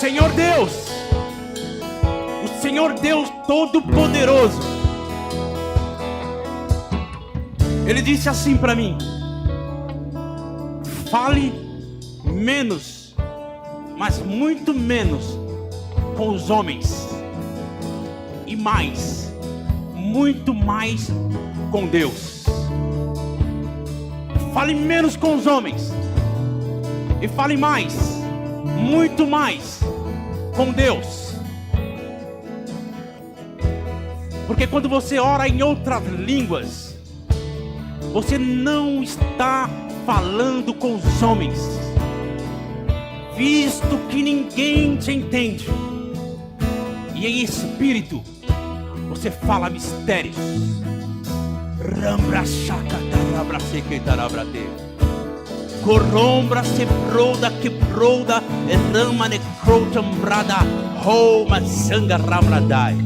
o Senhor Deus Todo-Poderoso, Ele disse assim para mim: fale menos, mas muito menos com os homens, e mais, muito mais com Deus. Fale menos com os homens e fale mais, muito mais com Deus. Porque quando você ora em outras línguas, você não está falando com os homens, visto que ninguém te entende. E em espírito você fala mistérios. Rambra chacatarabra sequetarabrate. Corombra sebroda quebroda rama necrotambrada roma sanga ramradai.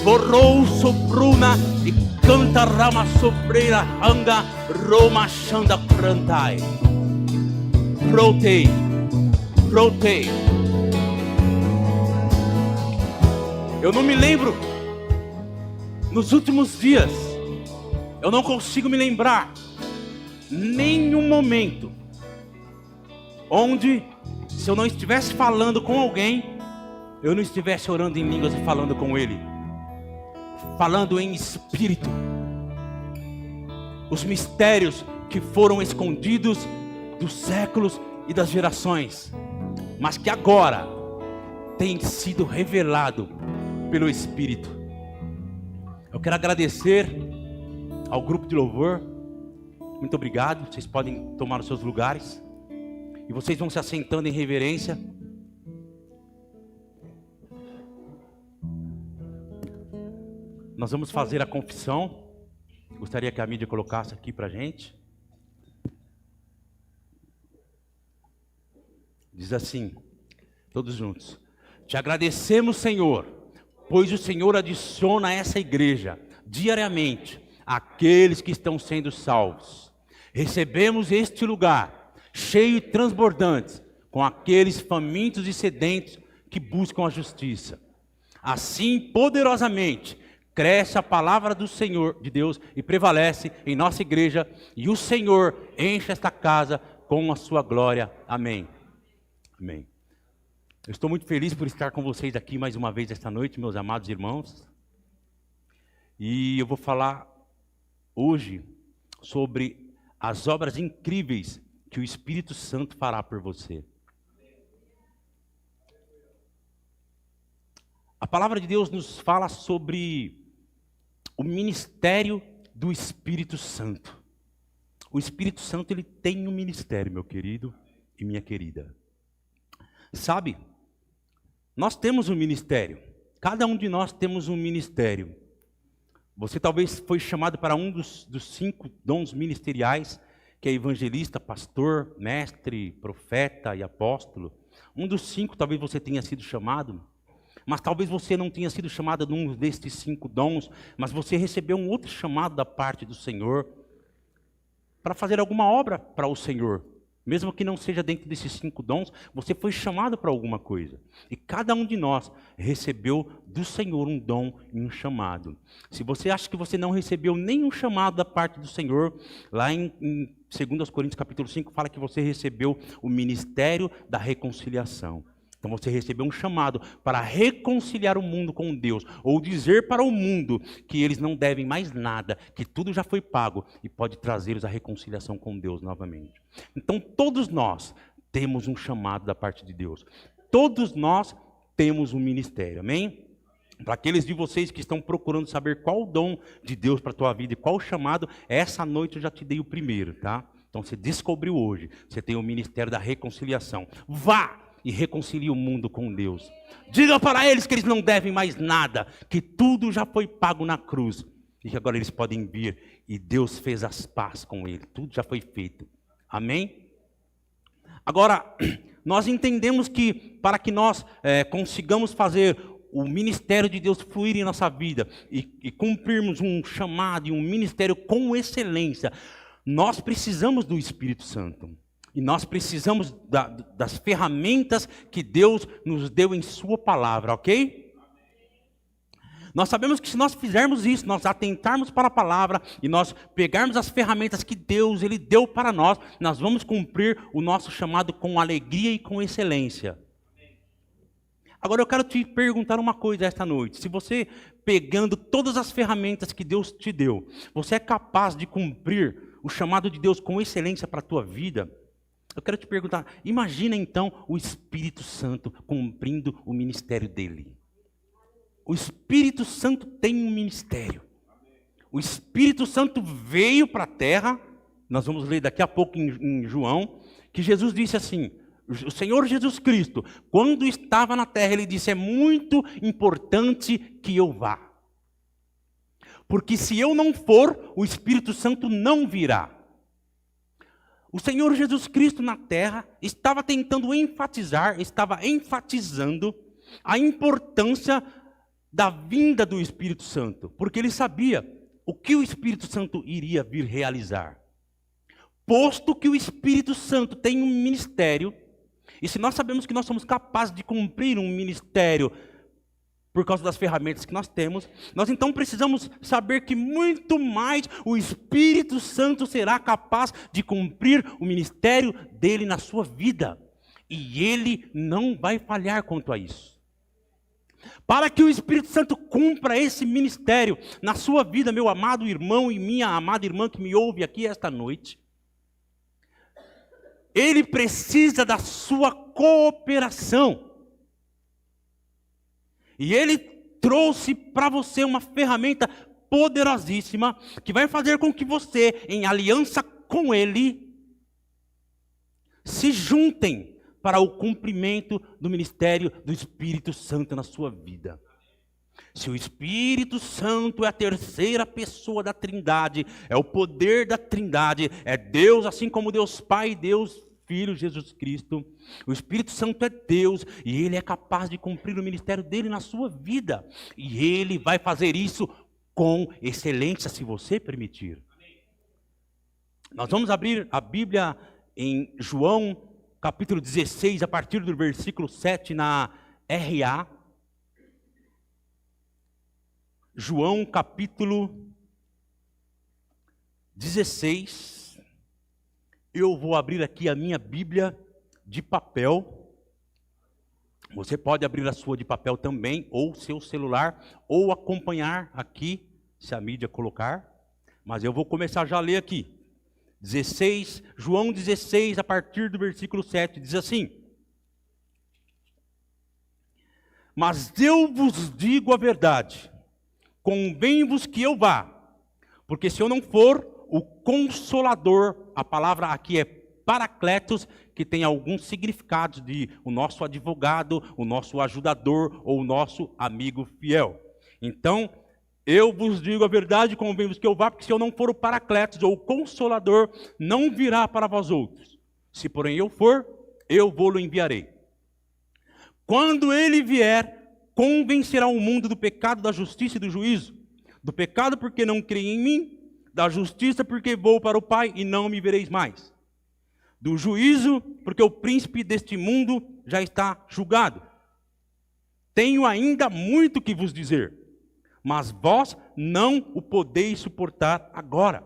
Borrou sobruna e canta rama sobreira anga roma chanda prantai. Protei. Eu não me lembro, nos últimos dias, eu não consigo me lembrar nenhum momento onde, se eu não estivesse falando com alguém, eu não estivesse orando em línguas e falando com Ele, falando em espírito, os mistérios que foram escondidos dos séculos e das gerações, mas que agora têm sido revelado pelo Espírito. Eu quero agradecer ao grupo de louvor. Muito obrigado. Vocês podem tomar os seus lugares e vocês vão se assentando em reverência. Nós vamos fazer a confissão. Gostaria que a mídia colocasse aqui pra gente. Diz assim, todos juntos: te agradecemos, Senhor, pois o Senhor adiciona a essa igreja diariamente aqueles que estão sendo salvos. Recebemos este lugar cheio e transbordante com aqueles famintos e sedentos que buscam a justiça. Assim, poderosamente, cresce a palavra do Senhor, de Deus, e prevalece em nossa igreja, e o Senhor enche esta casa com a sua glória. Amém. Amém. Eu estou muito feliz por estar com vocês aqui mais uma vez esta noite, meus amados irmãos. E eu vou falar hoje sobre as obras incríveis que o Espírito Santo fará por você. A palavra de Deus nos fala sobre o ministério do Espírito Santo. O Espírito Santo, ele tem um ministério, meu querido e minha querida. Sabe, nós temos um ministério. Cada um de nós temos um ministério. Você talvez foi chamado para um dos 5 dons ministeriais, que é evangelista, pastor, mestre, profeta e apóstolo. Um dos 5 talvez você tenha sido chamado. Mas talvez você não tenha sido chamado num destes 5 dons, mas você recebeu um outro chamado da parte do Senhor para fazer alguma obra para o Senhor. Mesmo que não seja dentro desses 5 dons, você foi chamado para alguma coisa. E cada um de nós recebeu do Senhor um dom e um chamado. Se você acha que você não recebeu nenhum chamado da parte do Senhor, lá em 2 Coríntios capítulo 5, fala que você recebeu o ministério da reconciliação. Então você recebeu um chamado para reconciliar o mundo com Deus, ou dizer para o mundo que eles não devem mais nada, que tudo já foi pago e pode trazê-los à reconciliação com Deus novamente. Então todos nós temos um chamado da parte de Deus. Todos nós temos um ministério, amém? Para aqueles de vocês que estão procurando saber qual o dom de Deus para a tua vida e qual o chamado, essa noite eu já te dei o primeiro, tá? Então você descobriu hoje, você tem o ministério da reconciliação. Vá e reconcilie o mundo com Deus. Diga para eles que eles não devem mais nada, que tudo já foi pago na cruz e que agora eles podem vir e Deus fez as pazes com ele. Tudo já foi feito. Amém? Agora, nós entendemos que para que nós consigamos fazer o ministério de Deus fluir em nossa vida e cumprirmos um chamado e um ministério com excelência, nós precisamos do Espírito Santo. E nós precisamos das ferramentas que Deus nos deu em sua palavra, ok? Nós sabemos que se nós fizermos isso, nós atentarmos para a palavra e nós pegarmos as ferramentas que Deus Ele deu para nós, nós vamos cumprir o nosso chamado com alegria e com excelência. Agora eu quero te perguntar uma coisa esta noite. Se você, pegando todas as ferramentas que Deus te deu, você é capaz de cumprir o chamado de Deus com excelência para a tua vida? Eu quero te perguntar, imagina então o Espírito Santo cumprindo o ministério dele. O Espírito Santo tem um ministério. O Espírito Santo veio para a terra, nós vamos ler daqui a pouco em João, que Jesus disse assim, o Senhor Jesus Cristo, quando estava na terra, Ele disse, é muito importante que eu vá. Porque se eu não for, o Espírito Santo não virá. O Senhor Jesus Cristo na terra estava tentando enfatizando a importância da vinda do Espírito Santo, porque ele sabia o que o Espírito Santo iria vir realizar. Posto que o Espírito Santo tem um ministério, e se nós sabemos que nós somos capazes de cumprir um ministério por causa das ferramentas que nós temos, nós então precisamos saber que muito mais o Espírito Santo será capaz de cumprir o ministério dele na sua vida. E ele não vai falhar quanto a isso. Para que o Espírito Santo cumpra esse ministério na sua vida, meu amado irmão e minha amada irmã que me ouve aqui esta noite, ele precisa da sua cooperação. E ele trouxe para você uma ferramenta poderosíssima que vai fazer com que você, em aliança com ele, se juntem para o cumprimento do ministério do Espírito Santo na sua vida. Se o Espírito Santo é a terceira pessoa da Trindade, é o poder da Trindade, é Deus assim como Deus Pai e Deus Filho Jesus Cristo, o Espírito Santo é Deus e Ele é capaz de cumprir o ministério dele na sua vida. E Ele vai fazer isso com excelência, se você permitir. Nós vamos abrir a Bíblia em João capítulo 16, a partir do versículo 7 na RA. João capítulo 16. Eu vou abrir aqui a minha Bíblia de papel. Você pode abrir a sua de papel também, ou seu celular, ou acompanhar aqui, se a mídia colocar. Mas eu vou começar já a ler aqui. 16, João 16, a partir do versículo 7, diz assim: Mas eu vos digo a verdade, convém-vos que eu vá, porque se eu não for, o Consolador, a palavra aqui é Paracletos, que tem alguns significados de o nosso advogado, o nosso ajudador ou o nosso amigo fiel. Então, eu vos digo a verdade, convém-vos que eu vá, porque se eu não for o Paracletos ou o Consolador, não virá para vós outros. Se porém eu for, eu vou-lo enviarei. Quando ele vier, convencerá o mundo do pecado, da justiça e do juízo. Do pecado porque não creem em mim, da justiça porque vou para o Pai e não me vereis mais. Do juízo porque o príncipe deste mundo já está julgado. Tenho ainda muito que vos dizer, mas vós não o podeis suportar agora.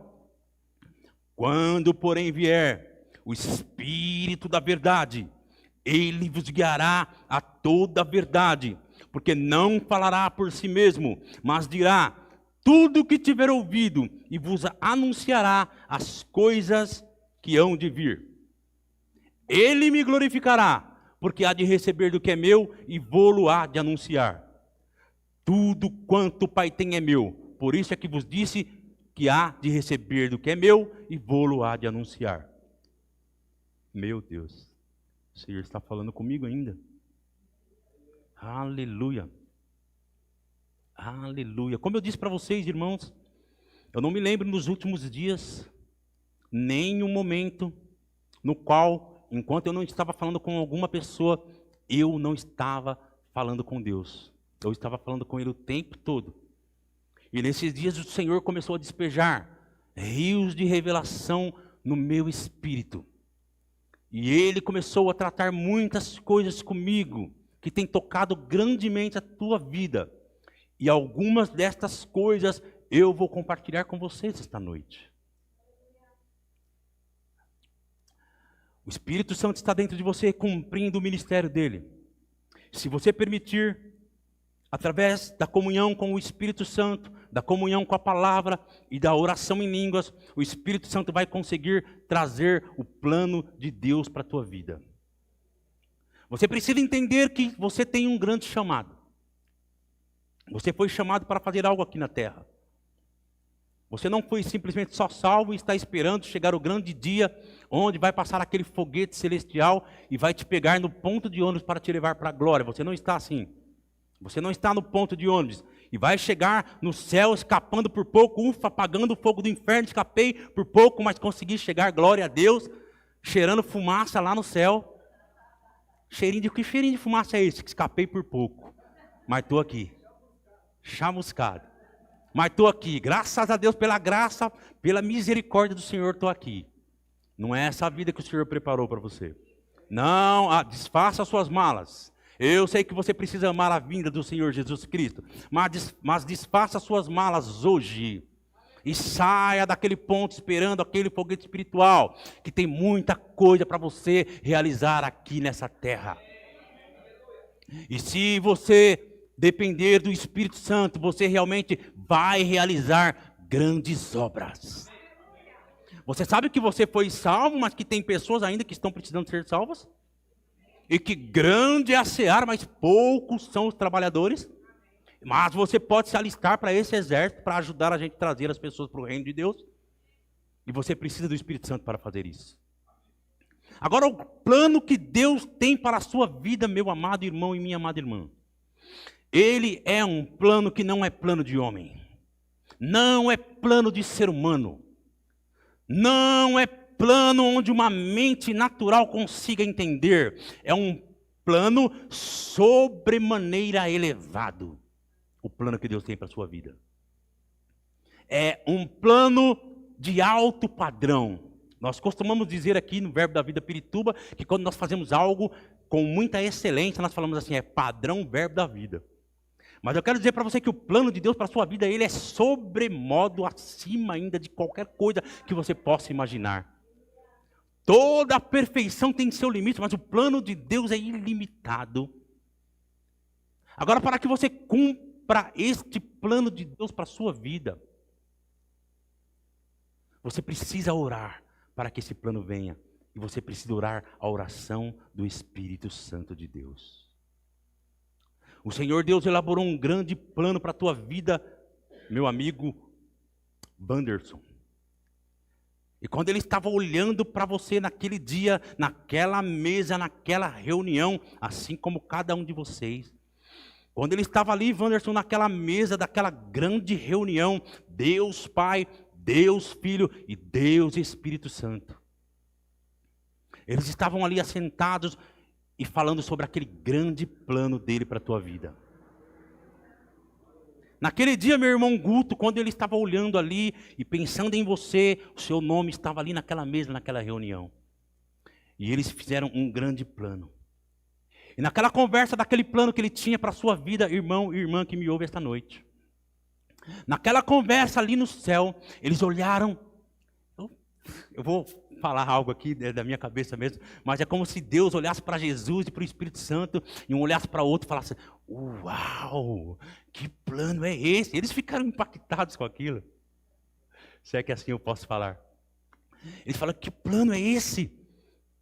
Quando, porém, vier o Espírito da verdade, ele vos guiará a toda a verdade, porque não falará por si mesmo, mas dirá tudo o que tiver ouvido e vos anunciará as coisas que hão de vir. Ele me glorificará, porque há de receber do que é meu e vou-lo há de anunciar. Tudo quanto o Pai tem é meu, por isso é que vos disse que há de receber do que é meu e vou-lo há de anunciar. Meu Deus, o Senhor está falando comigo ainda. Aleluia. Aleluia. Como eu disse para vocês, irmãos, eu não me lembro nos últimos dias, nem um momento no qual, enquanto eu não estava falando com alguma pessoa, eu não estava falando com Deus. Eu estava falando com Ele o tempo todo. E nesses dias o Senhor começou a despejar rios de revelação no meu espírito. E Ele começou a tratar muitas coisas comigo, que tem tocado grandemente a tua vida. E algumas destas coisas eu vou compartilhar com vocês esta noite. O Espírito Santo está dentro de você, cumprindo o ministério dele. Se você permitir, através da comunhão com o Espírito Santo, da comunhão com a palavra e da oração em línguas, o Espírito Santo vai conseguir trazer o plano de Deus para a tua vida. Você precisa entender que você tem um grande chamado. Você foi chamado para fazer algo aqui na terra. Você não foi simplesmente só salvo e está esperando chegar o grande dia onde vai passar aquele foguete celestial e vai te pegar no ponto de ônibus para te levar para a glória. Você não está assim. Você não está no ponto de ônibus e vai chegar no céu escapando por pouco, apagando o fogo do inferno, escapei por pouco, mas consegui chegar, glória a Deus, cheirando fumaça lá no céu. Que cheirinho de fumaça é esse? Que escapei por pouco, mas estou aqui, chamuscado. Mas estou aqui, graças a Deus, pela graça, pela misericórdia do Senhor, estou aqui. Não é essa a vida que o Senhor preparou para você. Não, desfaça as suas malas. Eu sei que você precisa amar a vinda do Senhor Jesus Cristo, mas desfaça as suas malas hoje. E saia daquele ponto esperando aquele foguete espiritual, que tem muita coisa para você realizar aqui nessa terra. E se você depender do Espírito Santo, você realmente vai realizar grandes obras. Você sabe que você foi salvo, mas que tem pessoas ainda que estão precisando ser salvas? E que grande é a seara, mas poucos são os trabalhadores. Mas você pode se alistar para esse exército, para ajudar a gente a trazer as pessoas para o reino de Deus. E você precisa do Espírito Santo para fazer isso. Agora, o plano que Deus tem para a sua vida, meu amado irmão e minha amada irmã. Ele é um plano que não é plano de homem. Não é plano de ser humano. Não é plano onde uma mente natural consiga entender. É um plano sobremaneira elevado. O plano que Deus tem para a sua vida. É um plano de alto padrão. Nós costumamos dizer aqui no Verbo da Vida Pirituba que quando nós fazemos algo com muita excelência, nós falamos assim, é padrão Verbo da Vida. Mas eu quero dizer para você que o plano de Deus para a sua vida, ele é sobremodo acima ainda de qualquer coisa que você possa imaginar. Toda a perfeição tem seu limite, mas o plano de Deus é ilimitado. Agora, para que você cumpra este plano de Deus para a sua vida, você precisa orar para que esse plano venha. E você precisa orar a oração do Espírito Santo de Deus. O Senhor Deus elaborou um grande plano para a tua vida, meu amigo Wanderson. E quando ele estava olhando para você naquele dia, naquela mesa, naquela reunião, assim como cada um de vocês, quando ele estava ali, Wanderson, naquela mesa daquela grande reunião, Deus Pai, Deus Filho e Deus Espírito Santo. Eles estavam ali assentados e falando sobre aquele grande plano dele para a tua vida. Naquele dia, meu irmão Guto, quando ele estava olhando ali e pensando em você, o seu nome estava ali naquela mesa, naquela reunião. E eles fizeram um grande plano. E naquela conversa daquele plano que ele tinha para a sua vida, irmão e irmã que me ouve esta noite. Naquela conversa ali no céu, eles olharam. Eu vou falar algo aqui da minha cabeça mesmo, mas é como se Deus olhasse para Jesus e para o Espírito Santo, e um olhasse para o outro e falasse, uau, que plano é esse? Eles ficaram impactados com aquilo. Se é que assim eu posso falar. Eles falaram, que plano é esse?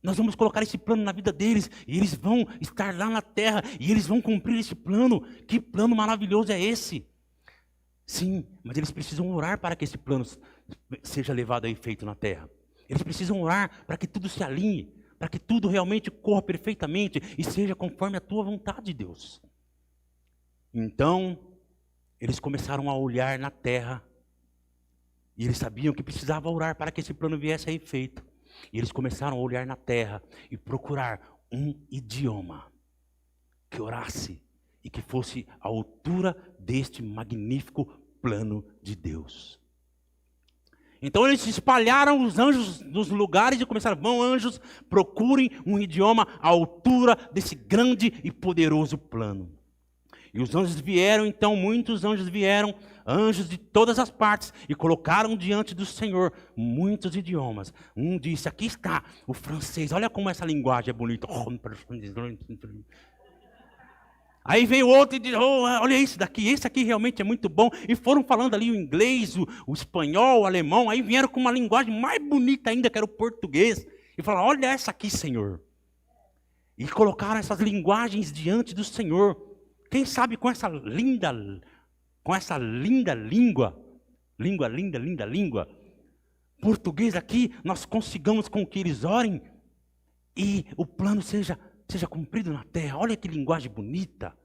Nós vamos colocar esse plano na vida deles, e eles vão estar lá na terra, e eles vão cumprir esse plano. Que plano maravilhoso é esse? Sim, mas eles precisam orar para que esse plano seja levado a efeito na terra. Eles precisam orar para que tudo se alinhe, para que tudo realmente corra perfeitamente e seja conforme a tua vontade, Deus. Então, eles começaram a olhar na terra e eles sabiam que precisava orar para que esse plano viesse a efeito. E eles começaram a olhar na terra e procurar um idioma que orasse e que fosse à altura deste magnífico plano de Deus. Então eles espalharam os anjos nos lugares e começaram, vão anjos, procurem um idioma à altura desse grande e poderoso plano. E os anjos vieram, então muitos anjos vieram, anjos de todas as partes, e colocaram diante do Senhor muitos idiomas. Um disse, aqui está o francês, olha como essa linguagem é bonita. Aí veio outro e disse, oh, olha isso daqui, esse aqui realmente é muito bom. E foram falando ali o inglês, o espanhol, o alemão. Aí vieram com uma linguagem mais bonita ainda, que era o português. E falaram, olha essa aqui, Senhor. E colocaram essas linguagens diante do Senhor. Quem sabe com essa linda língua, português aqui, nós consigamos com que eles orem e o plano seja cumprido na terra. Olha que linguagem bonita.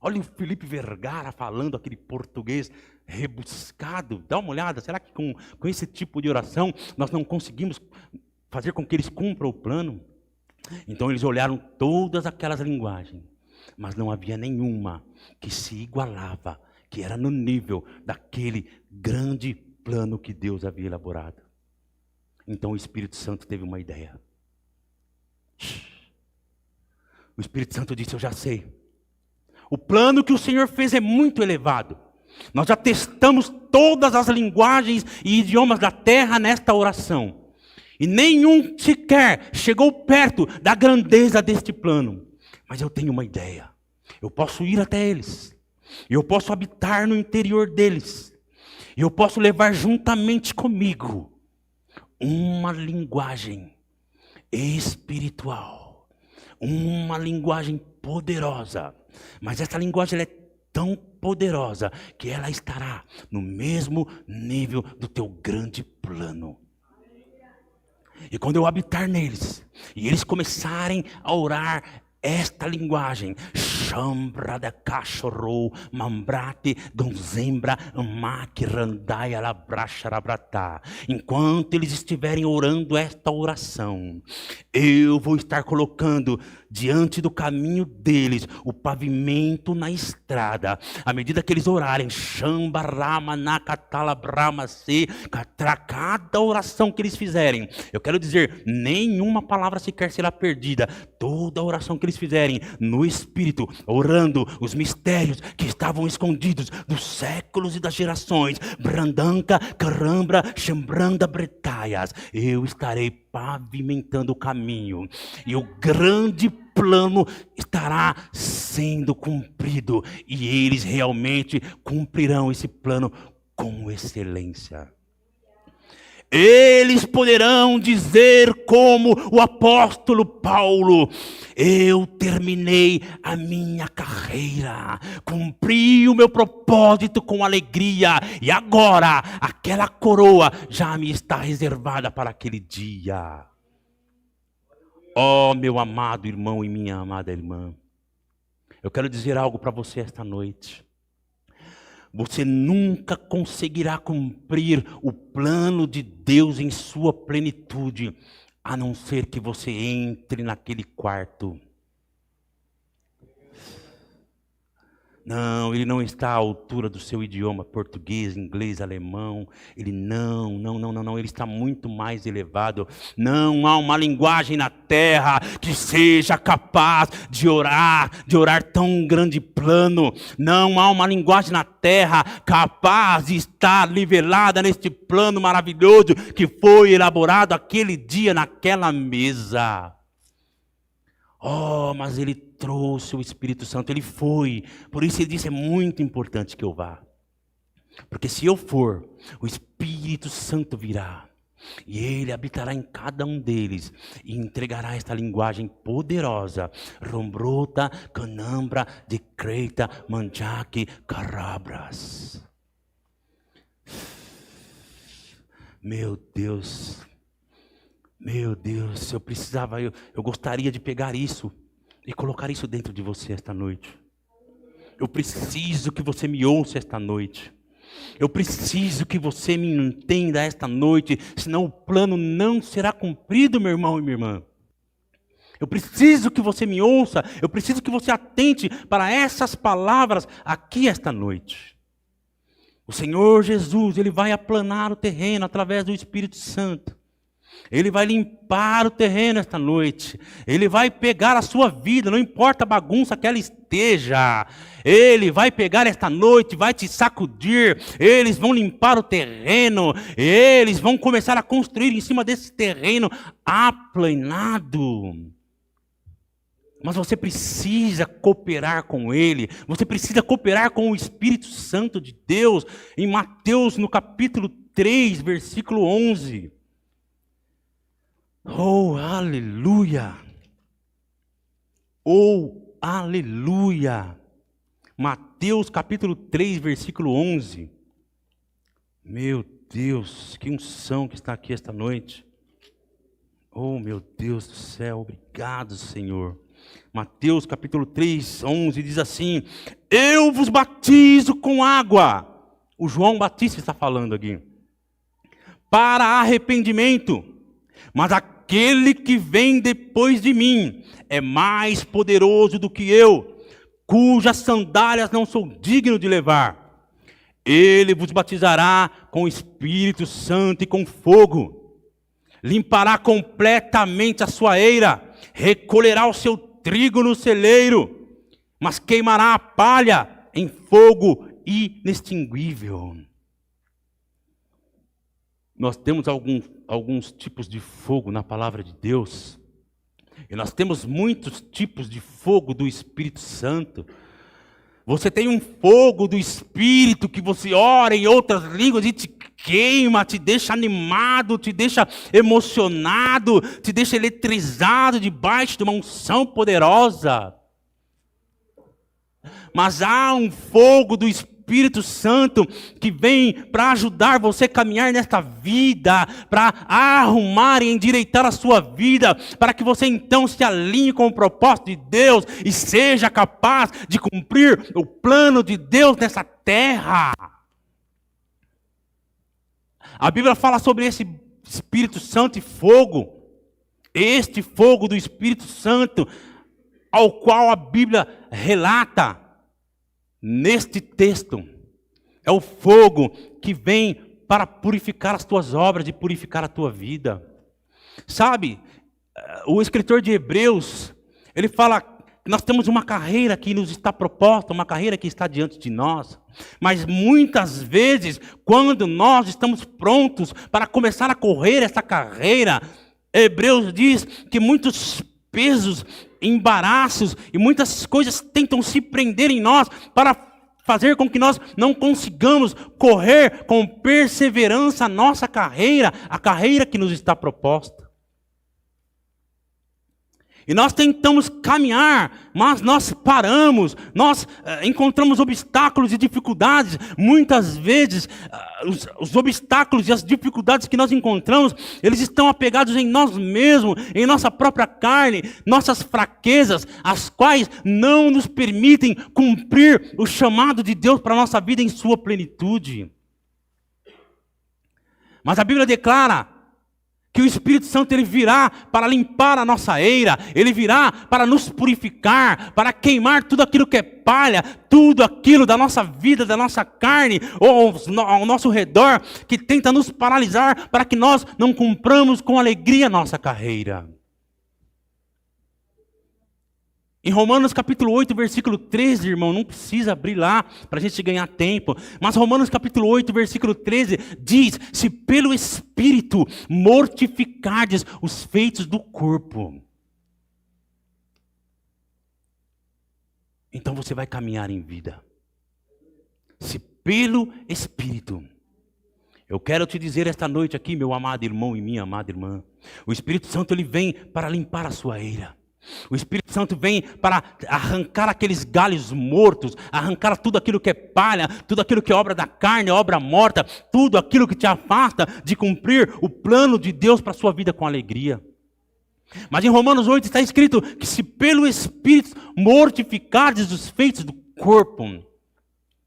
Olha o Felipe Vergara falando aquele português rebuscado. Dá uma olhada, será que com esse tipo de oração nós não conseguimos fazer com que eles cumpram o plano? Então eles olharam todas aquelas linguagens, mas não havia nenhuma que se igualava, que era no nível daquele grande plano que Deus havia elaborado. Então o Espírito Santo teve uma ideia. O Espírito Santo disse, eu já sei. O plano que o Senhor fez é muito elevado. Nós já testamos todas as linguagens e idiomas da terra nesta oração. E nenhum sequer chegou perto da grandeza deste plano. Mas eu tenho uma ideia. Eu posso ir até eles. Eu posso habitar no interior deles. Eu posso levar juntamente comigo uma linguagem espiritual. Uma linguagem poderosa. Mas essa linguagem ela é tão poderosa que ela estará no mesmo nível do teu grande plano. E quando eu habitar neles, e eles começarem a orar esta linguagem, chambra da cachorro, mambrate, donzembra, maque, randaia, labracharabrata. Enquanto eles estiverem orando esta oração, eu vou estar colocando diante do caminho deles o pavimento na estrada. À medida que eles orarem, chambarama, nakatala, brama, se, cada oração que eles fizerem, eu quero dizer, nenhuma palavra sequer será perdida. Toda oração que eles fizerem no Espírito, orando os mistérios que estavam escondidos dos séculos e das gerações, brandanca, carambra, chambranda, bretaias, eu estarei pavimentando o caminho, e o grande plano estará sendo cumprido, e eles realmente cumprirão esse plano com excelência. Eles poderão dizer como o apóstolo Paulo, eu terminei a minha carreira, cumpri o meu propósito com alegria, e agora aquela coroa já me está reservada para aquele dia. Oh, meu amado irmão e minha amada irmã, eu quero dizer algo para você esta noite. Você nunca conseguirá cumprir o plano de Deus em sua plenitude, a não ser que você entre naquele quarto. Não, ele não está à altura do seu idioma português, inglês, alemão. Ele não, ele está muito mais elevado. Não há uma linguagem na terra que seja capaz de orar tão grande plano. Não há uma linguagem na terra capaz de estar nivelada neste plano maravilhoso que foi elaborado aquele dia naquela mesa. Oh, mas ele trouxe o Espírito Santo, ele foi. Por isso ele disse, é muito importante que eu vá. Porque se eu for, o Espírito Santo virá. E ele habitará em cada um deles. E entregará esta linguagem poderosa. Rombrota, canambra, de creita, manjaque, carabras. Meu Deus, eu precisava, eu gostaria de pegar isso e colocar isso dentro de você esta noite. Eu preciso que você me ouça esta noite. Eu preciso que você me entenda esta noite, senão o plano não será cumprido, meu irmão e minha irmã. Eu preciso que você me ouça, eu preciso que você atente para essas palavras aqui esta noite. O Senhor Jesus, Ele vai aplanar o terreno através do Espírito Santo. Ele vai limpar o terreno esta noite. Ele vai pegar a sua vida, não importa a bagunça que ela esteja. Ele vai pegar esta noite, vai te sacudir. Eles vão limpar o terreno. Eles vão começar a construir em cima desse terreno aplanado. Mas você precisa cooperar com Ele. Você precisa cooperar com o Espírito Santo de Deus. Em Mateus, no capítulo 3, versículo 11. Oh, aleluia! Oh, aleluia! Mateus capítulo 3, versículo 11. Meu Deus, que unção que está aqui esta noite. Oh, meu Deus do céu, obrigado, Senhor. Mateus capítulo 3, 11 diz assim: eu vos batizo com água. O João Batista está falando aqui. Para arrependimento. Mas aquele que vem depois de mim é mais poderoso do que eu, cujas sandálias não sou digno de levar. Ele vos batizará com o Espírito Santo e com fogo. Limpará completamente a sua eira, recolherá o seu trigo no celeiro, mas queimará a palha em fogo inextinguível. Nós temos alguns tipos de fogo na palavra de Deus. E nós temos muitos tipos de fogo do Espírito Santo. Você tem um fogo do Espírito que você ora em outras línguas e te queima, te deixa animado, te deixa emocionado, te deixa eletrizado debaixo de uma unção poderosa. Mas há um fogo do Espírito Santo que vem para ajudar você a caminhar nesta vida, para arrumar e endireitar a sua vida, para que você então se alinhe com o propósito de Deus e seja capaz de cumprir o plano de Deus nessa terra. A Bíblia fala sobre esse Espírito Santo e fogo. Este fogo do Espírito Santo, ao qual a Bíblia relata neste texto, é o fogo que vem para purificar as tuas obras e purificar a tua vida. Sabe, o escritor de Hebreus, ele fala que nós temos uma carreira que nos está proposta, uma carreira que está diante de nós. Mas muitas vezes, quando nós estamos prontos para começar a correr essa carreira, Hebreus diz que muitos pesos, embaraços e muitas coisas tentam se prender em nós para fazer com que nós não consigamos correr com perseverança a nossa carreira, a carreira que nos está proposta. E nós tentamos caminhar, mas nós paramos, nós encontramos obstáculos e dificuldades. Muitas vezes, os obstáculos e as dificuldades que nós encontramos, eles estão apegados em nós mesmos, em nossa própria carne, nossas fraquezas, as quais não nos permitem cumprir o chamado de Deus para a nossa vida em sua plenitude. Mas a Bíblia declara que o Espírito Santo ele virá para limpar a nossa eira, ele virá para nos purificar, para queimar tudo aquilo que é palha, tudo aquilo da nossa vida, da nossa carne, ou ao nosso redor, que tenta nos paralisar para que nós não cumpramos com alegria a nossa carreira. Em Romanos capítulo 8, versículo 13, irmão, não precisa abrir lá para a gente ganhar tempo. Mas Romanos capítulo 8, versículo 13 diz: se pelo Espírito mortificardes os feitos do corpo, então você vai caminhar em vida. Se pelo Espírito. Eu quero te dizer esta noite aqui, meu amado irmão e minha amada irmã, o Espírito Santo ele vem para limpar a sua eira. O Espírito Santo vem para arrancar aqueles galhos mortos, arrancar tudo aquilo que é palha, tudo aquilo que é obra da carne, obra morta, tudo aquilo que te afasta de cumprir o plano de Deus para a sua vida com alegria. Mas em Romanos 8 está escrito que se pelo Espírito mortificardes os feitos do corpo.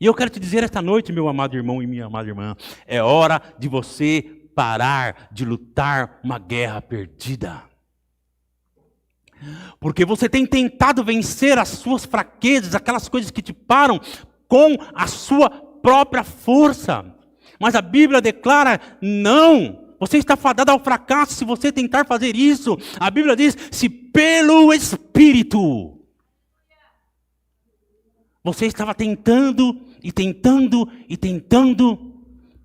E eu quero te dizer esta noite, meu amado irmão e minha amada irmã, é hora de você parar de lutar uma guerra perdida. Porque você tem tentado vencer as suas fraquezas, aquelas coisas que te param, com a sua própria força. Mas a Bíblia declara, não, você está fadado ao fracasso se você tentar fazer isso. A Bíblia diz, se pelo Espírito. Você estava tentando,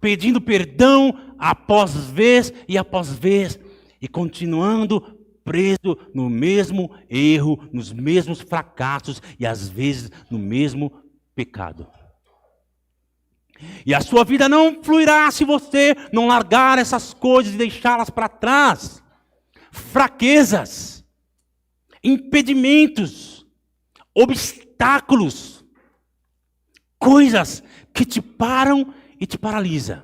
pedindo perdão após vez, e continuando preso no mesmo erro, nos mesmos fracassos e às vezes no mesmo pecado. E a sua vida não fluirá se você não largar essas coisas e deixá-las para trás. Fraquezas, impedimentos, obstáculos, coisas que te param e te paralisam.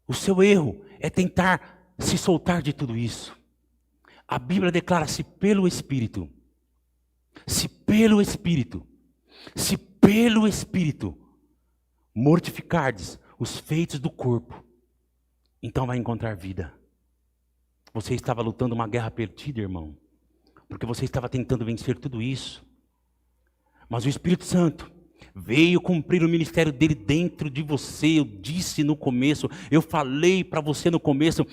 O seu erro é tentar se soltar de tudo isso. A Bíblia declara-se pelo Espírito. Se pelo Espírito mortificardes os feitos do corpo, então vai encontrar vida. Você estava lutando uma guerra perdida, irmão, porque você estava tentando vencer tudo isso. Mas o Espírito Santo veio cumprir o ministério dele dentro de você. Eu disse no começo, eu falei para você no começo,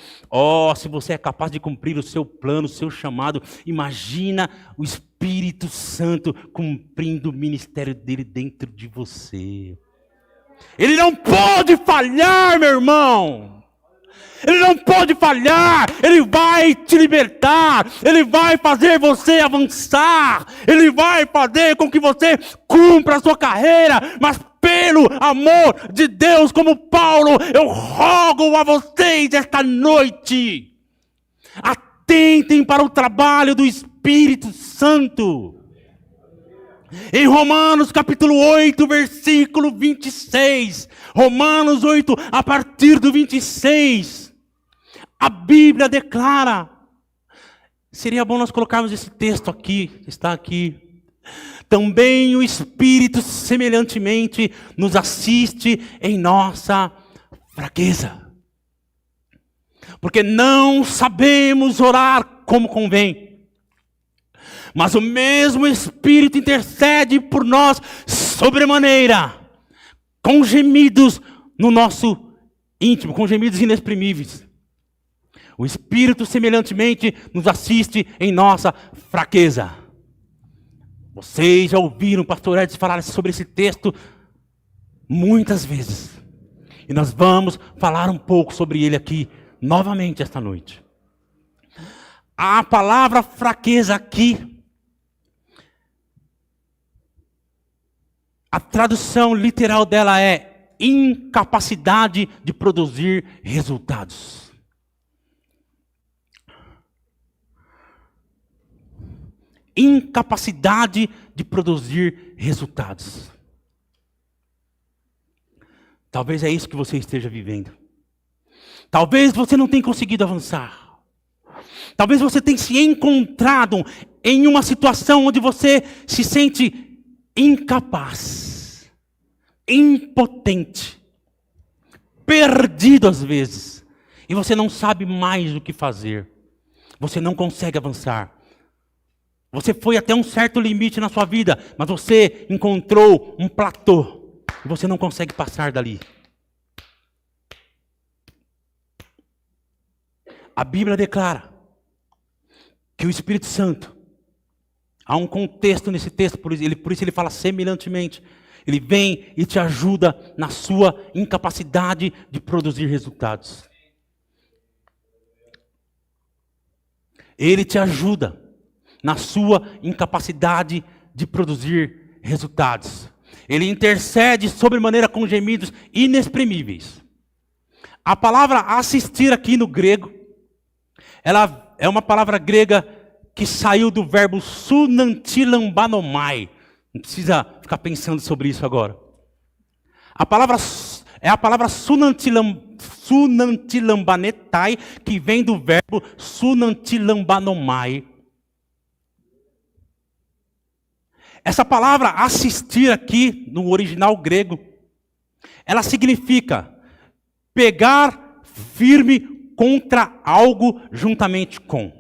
se você é capaz de cumprir o seu plano, o seu chamado, imagina o Espírito Santo cumprindo o ministério dele dentro de você. Ele não pode falhar, meu irmão. Ele não pode falhar, Ele vai te libertar, Ele vai fazer você avançar, Ele vai fazer com que você cumpra a sua carreira, mas pelo amor de Deus, como Paulo, eu rogo a vocês esta noite, atentem para o trabalho do Espírito Santo. Em Romanos capítulo 8, versículo 26, Romanos 8, a partir do 26, a Bíblia declara, seria bom nós colocarmos esse texto aqui, está aqui, também o Espírito semelhantemente nos assiste em nossa fraqueza, porque não sabemos orar como convém, mas o mesmo Espírito intercede por nós sobremaneira, com gemidos no nosso íntimo, com gemidos inexprimíveis. O Espírito semelhantemente nos assiste em nossa fraqueza. Vocês já ouviram o pastor Edson falar sobre esse texto muitas vezes. E nós vamos falar um pouco sobre ele aqui novamente esta noite. A palavra fraqueza aqui, a tradução literal dela é incapacidade de produzir resultados. Incapacidade de produzir resultados. Talvez é isso que você esteja vivendo. Talvez você não tenha conseguido avançar. Talvez você tenha se encontrado em uma situação onde você se sente incapaz, impotente, perdido às vezes, e você não sabe mais o que fazer, você não consegue avançar, você foi até um certo limite na sua vida, mas você encontrou um platô, e você não consegue passar dali. A Bíblia declara que o Espírito Santo, há um contexto nesse texto, por isso ele fala semelhantemente. Ele vem e te ajuda na sua incapacidade de produzir resultados. Ele te ajuda na sua incapacidade de produzir resultados. Ele intercede sobremaneira com gemidos inexprimíveis. A palavra assistir aqui no grego, ela é uma palavra grega que saiu do verbo sunantilambanomai. Não precisa ficar pensando sobre isso agora. A palavra é a palavra sunantilambanetai, que vem do verbo sunantilambanomai. Essa palavra assistir aqui, no original grego, ela significa pegar firme contra algo juntamente com.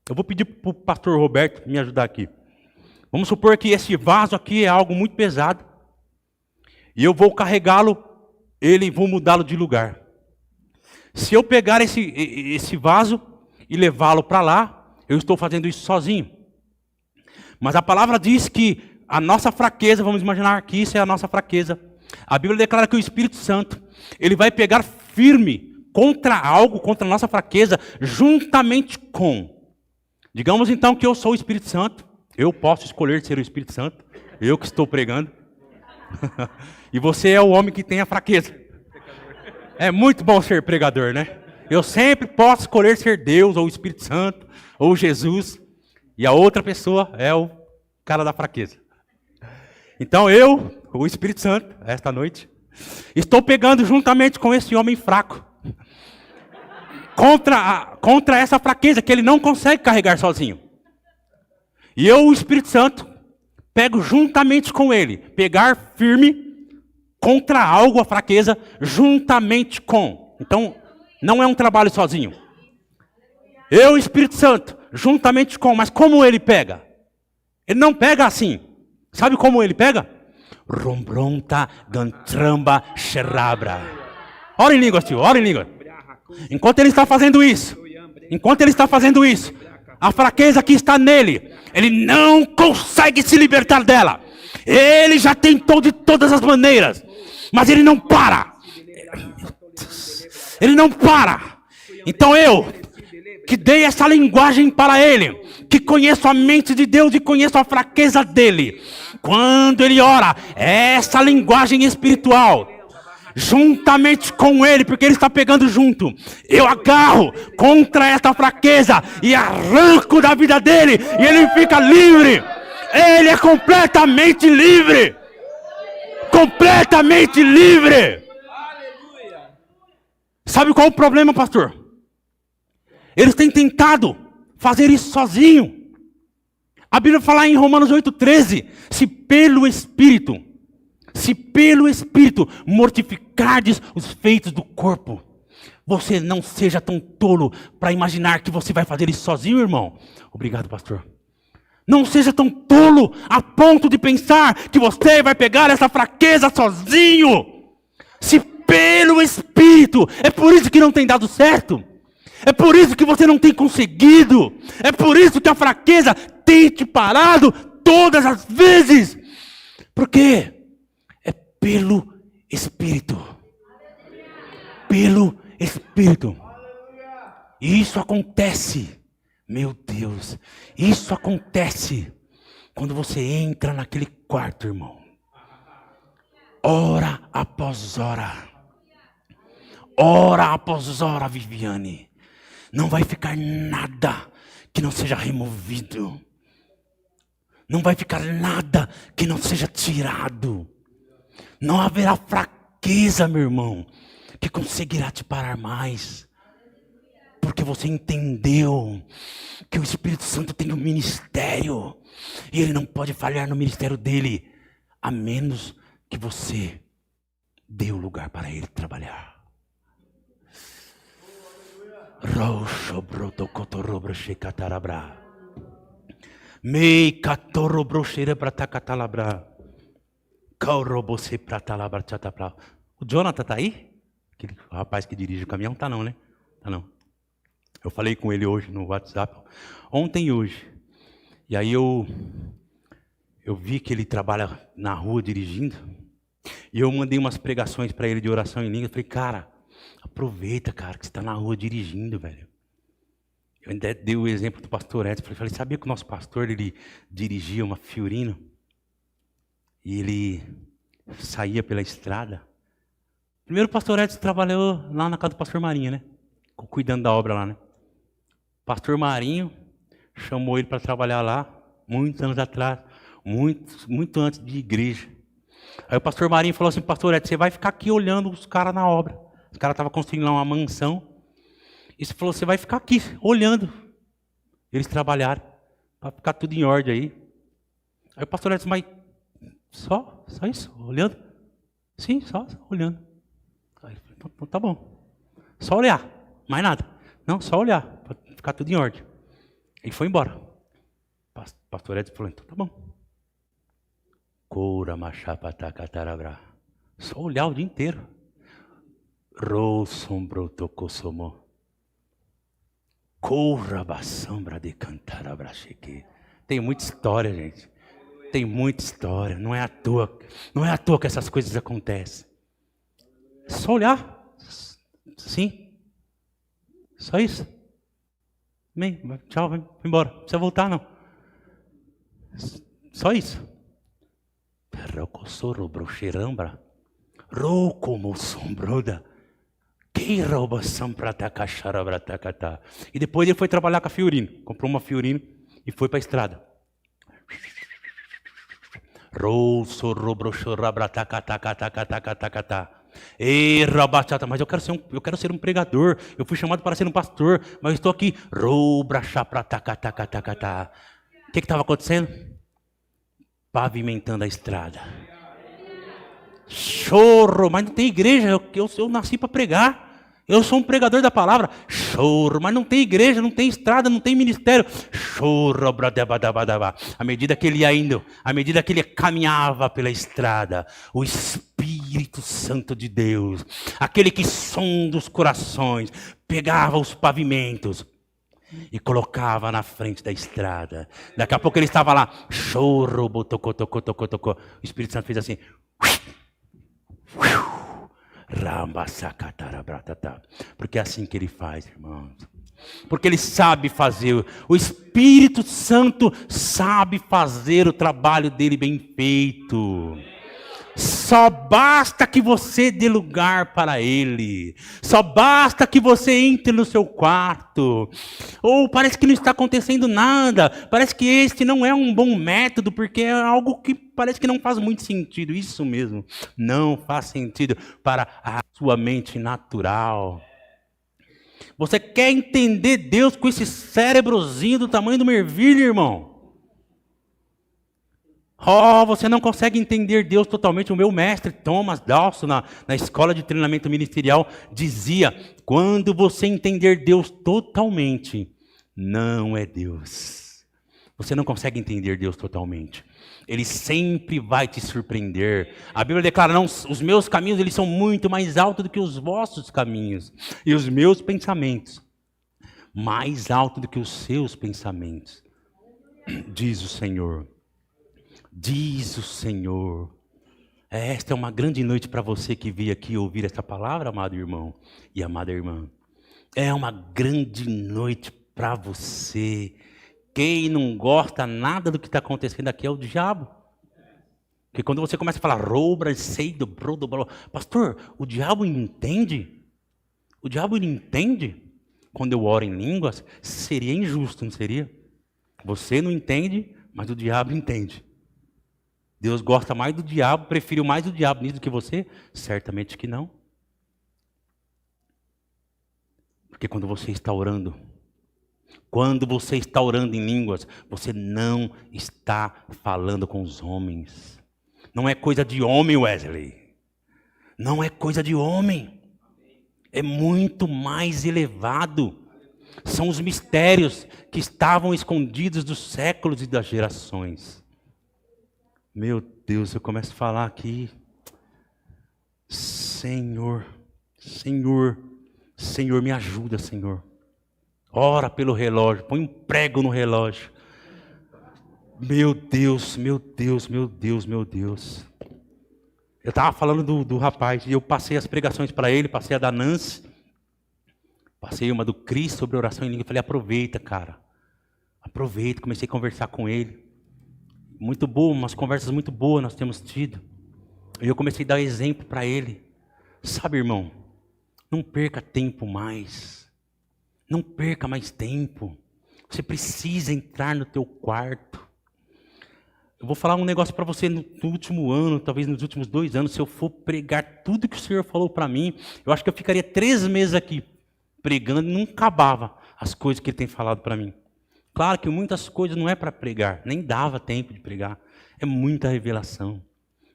Eu vou pedir para o pastor Roberto me ajudar aqui. Vamos supor que esse vaso aqui é algo muito pesado. e eu vou carregá-lo, vou mudá-lo de lugar. Se eu pegar esse vaso e levá-lo para lá, eu estou fazendo isso sozinho. Mas a palavra diz que a nossa fraqueza, vamos imaginar que isso é a nossa fraqueza. A Bíblia declara que o Espírito Santo, ele vai pegar firme contra algo, contra a nossa fraqueza, juntamente com. Digamos então que eu sou o Espírito Santo, eu posso escolher ser o Espírito Santo, eu que estou pregando. E você é o homem que tem a fraqueza. É muito bom ser pregador, né? Eu sempre posso escolher ser Deus, ou o Espírito Santo, ou Jesus. E a outra pessoa é o cara da fraqueza. Então eu, o Espírito Santo, esta noite, estou pegando juntamente com esse homem fraco. Contra essa fraqueza que ele não consegue carregar sozinho. E eu, o Espírito Santo, pego juntamente com ele. Pegar firme contra algo, a fraqueza, juntamente com. Então, não é um trabalho sozinho. Eu, o Espírito Santo, juntamente com. Mas como ele pega? Ele não pega assim. Sabe como ele pega? Rombronta gantramba xerabra. Ora em língua, tio, ora em língua. Enquanto ele está fazendo isso, a fraqueza que está nele, ele não consegue se libertar dela. Ele já tentou de todas as maneiras, mas ele não para. Ele não para. Então eu, que dei essa linguagem para ele, que conheço a mente de Deus e conheço a fraqueza dele, quando ele ora, essa linguagem espiritual, juntamente com ele, porque ele está pegando junto, eu agarro contra esta fraqueza e arranco da vida dele, e ele fica livre. Ele é completamente livre. Completamente livre. Sabe qual é o problema, pastor? Eles têm tentado fazer isso sozinho. A Bíblia fala em Romanos 8,13, se pelo Espírito mortificardes os feitos do corpo, você não seja tão tolo para imaginar que você vai fazer isso sozinho, irmão. Obrigado, pastor. Não seja tão tolo a ponto de pensar que você vai pegar essa fraqueza sozinho. Se pelo Espírito, é por isso que não tem dado certo. É por isso que você não tem conseguido. É por isso que a fraqueza tem te parado todas as vezes. Por quê? É pelo Espírito. Pelo Espírito. E isso acontece, meu Deus, isso acontece quando você entra naquele quarto, irmão. Hora após hora. Hora após hora, Viviane. Não vai ficar nada que não seja removido. Não vai ficar nada que não seja tirado. Não haverá fraqueza, meu irmão, que conseguirá te parar mais. Porque você entendeu que o Espírito Santo tem um ministério. E ele não pode falhar no ministério dele, a menos que você dê o lugar para ele trabalhar. Roxo broto cotorobro checatarabra. Mei catorobro cheira pra tacatalabra. Caurobose pra talabra chatapla. O Jonathan tá aí? Aquele rapaz que dirige o caminhão? Tá não, né? Tá não. Eu falei com ele hoje no WhatsApp. Ontem e hoje. E aí eu vi que ele trabalha na rua dirigindo. E eu mandei umas pregações para ele de oração em língua. Eu falei, cara, aproveita, cara, que você está na rua dirigindo, velho. Eu ainda dei o exemplo do pastor Edson. Eu falei, sabia que o nosso pastor, ele dirigia uma Fiorino? E ele saía pela estrada. Primeiro o pastor Edson trabalhou lá na casa do pastor Marinho, né? Cuidando da obra lá, né? Pastor Marinho chamou ele para trabalhar lá, muitos anos atrás, muito antes de igreja. Aí o pastor Marinho falou assim, pastor Edson, você vai ficar aqui olhando os caras na obra. Os caras estavam construindo lá uma mansão. E você falou, você vai ficar aqui, olhando. Eles trabalharam, para ficar tudo em ordem aí. Aí o pastor Edson, mas só isso, olhando? Sim, só olhando. Aí ele falou, então, tá bom. Só olhar, mais nada. Não, só olhar, para ficar tudo em ordem. Ele foi embora. O pastor Edson falou, então tá bom. Coura machapatacatarabra. Só olhar o dia inteiro. Rosombro tocosomo. Corrabassambra de cantar abracheque. Tem muita história, gente. Tem muita história. Não é à toa. Não é à toa que essas coisas acontecem. Só olhar. Sim. Só isso. Amém. Tchau, vai embora. Não precisa voltar, não. Só isso. Rocossoro broxerambra. Rocomo sombroda. E depois ele foi trabalhar com a Fiorino. Comprou uma Fiorino e foi para a estrada. Mas eu quero ser um pregador. Eu fui chamado para ser um pastor, mas eu estou aqui. O que estava acontecendo? Pavimentando a estrada. Chorro, mas não tem igreja. Eu nasci para pregar. Eu sou um pregador da palavra. Chorro, mas não tem igreja, não tem estrada, não tem ministério. Chorro, bradabadabadaba. À medida que ele ia indo, à medida que ele caminhava pela estrada, o Espírito Santo de Deus, aquele que sonda os corações, pegava os pavimentos e colocava na frente da estrada. Daqui a pouco ele estava lá. Chorro, botocô, tocô, tocô, tocô. O Espírito Santo fez assim. Porque é assim que ele faz, irmãos. Porque ele sabe fazer. O Espírito Santo sabe fazer o trabalho dele bem feito. Só basta que você dê lugar para ele. Só basta que você entre no seu quarto. Ou parece que não está acontecendo nada. Parece que este não é um bom método, porque é algo que parece que não faz muito sentido. Isso mesmo. Não faz sentido para a sua mente natural. Você quer entender Deus com esse cérebrozinho do tamanho do mervilho, irmão? Você não consegue entender Deus totalmente. O meu mestre Thomas Dawson, na escola de treinamento ministerial, dizia: quando você entender Deus totalmente, não é Deus. Você não consegue entender Deus totalmente. Ele sempre vai te surpreender. A Bíblia declara: não, os meus caminhos eles são muito mais altos do que os vossos caminhos, e os meus pensamentos mais altos do que os seus pensamentos, diz o Senhor. Diz o Senhor. Esta é uma grande noite para você que veio aqui ouvir essa palavra, amado irmão e amada irmã. É uma grande noite para você. Quem não gosta nada do que está acontecendo aqui é o diabo. Porque quando você começa a falar, pastor, o diabo entende? O diabo ele entende? Quando eu oro em línguas, seria injusto, não seria? Você não entende, mas o diabo entende. Deus gosta mais do diabo, prefere mais do diabo nisso do que você? Certamente que não. Porque quando você está orando em línguas, você não está falando com os homens. Não é coisa de homem, Wesley. Não é coisa de homem. É muito mais elevado. São os mistérios que estavam escondidos dos séculos e das gerações. Meu Deus, eu começo a falar aqui. Senhor, me ajuda, Senhor. Ora pelo relógio, põe um prego no relógio. Meu Deus. Eu estava falando do rapaz, e eu passei as pregações para ele, passei a da Nancy, passei uma do Cris sobre oração em língua. Eu falei, aproveita, cara. Aproveita, comecei a conversar com ele. Muito boa, umas conversas muito boas nós temos tido. E eu comecei a dar exemplo para ele. Sabe, irmão, não perca tempo mais. Não perca mais tempo. Você precisa entrar no teu quarto. Eu vou falar um negócio para você no último ano, talvez nos últimos 2 anos. Se eu for pregar tudo que o Senhor falou para mim, eu acho que eu ficaria 3 meses aqui pregando e não acabava as coisas que Ele tem falado para mim. Claro que muitas coisas não é para pregar, nem dava tempo de pregar. É muita revelação,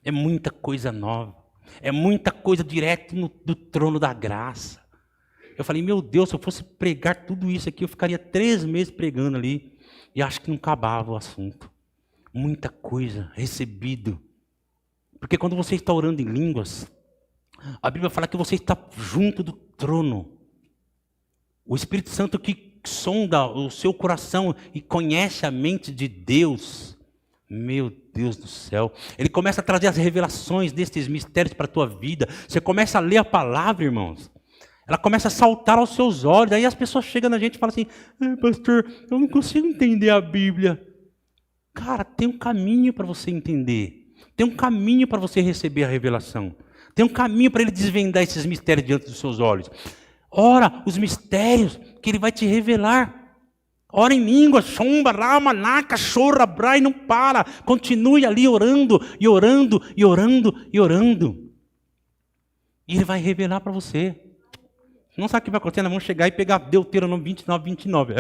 é muita coisa nova, é muita coisa direto do trono da graça. Eu falei, meu Deus, se eu fosse pregar tudo isso aqui, eu ficaria 3 meses pregando ali, e acho que não acabava o assunto. Muita coisa recebido Porque quando você está orando em línguas, a Bíblia fala que você está junto do trono. O Espírito Santo que sonda o seu coração e conhece a mente de Deus. Meu Deus do céu. Ele começa a trazer as revelações destes mistérios para a tua vida. Você começa a ler a palavra, irmãos. Ela começa a saltar aos seus olhos. Aí as pessoas chegam na gente e falam assim: pastor, eu não consigo entender a Bíblia. Cara, tem um caminho para você entender. Tem um caminho para você receber a revelação. Tem um caminho para ele desvendar esses mistérios diante dos seus olhos. Ora, os mistérios que ele vai te revelar. Ora em língua, chomba, rama, naca, chorra, bra, e não para. Continue ali orando, e orando, e orando, e orando. E ele vai revelar para você. Não sabe o que vai acontecer? Nós vamos chegar e pegar Deuteronômio 29, 29.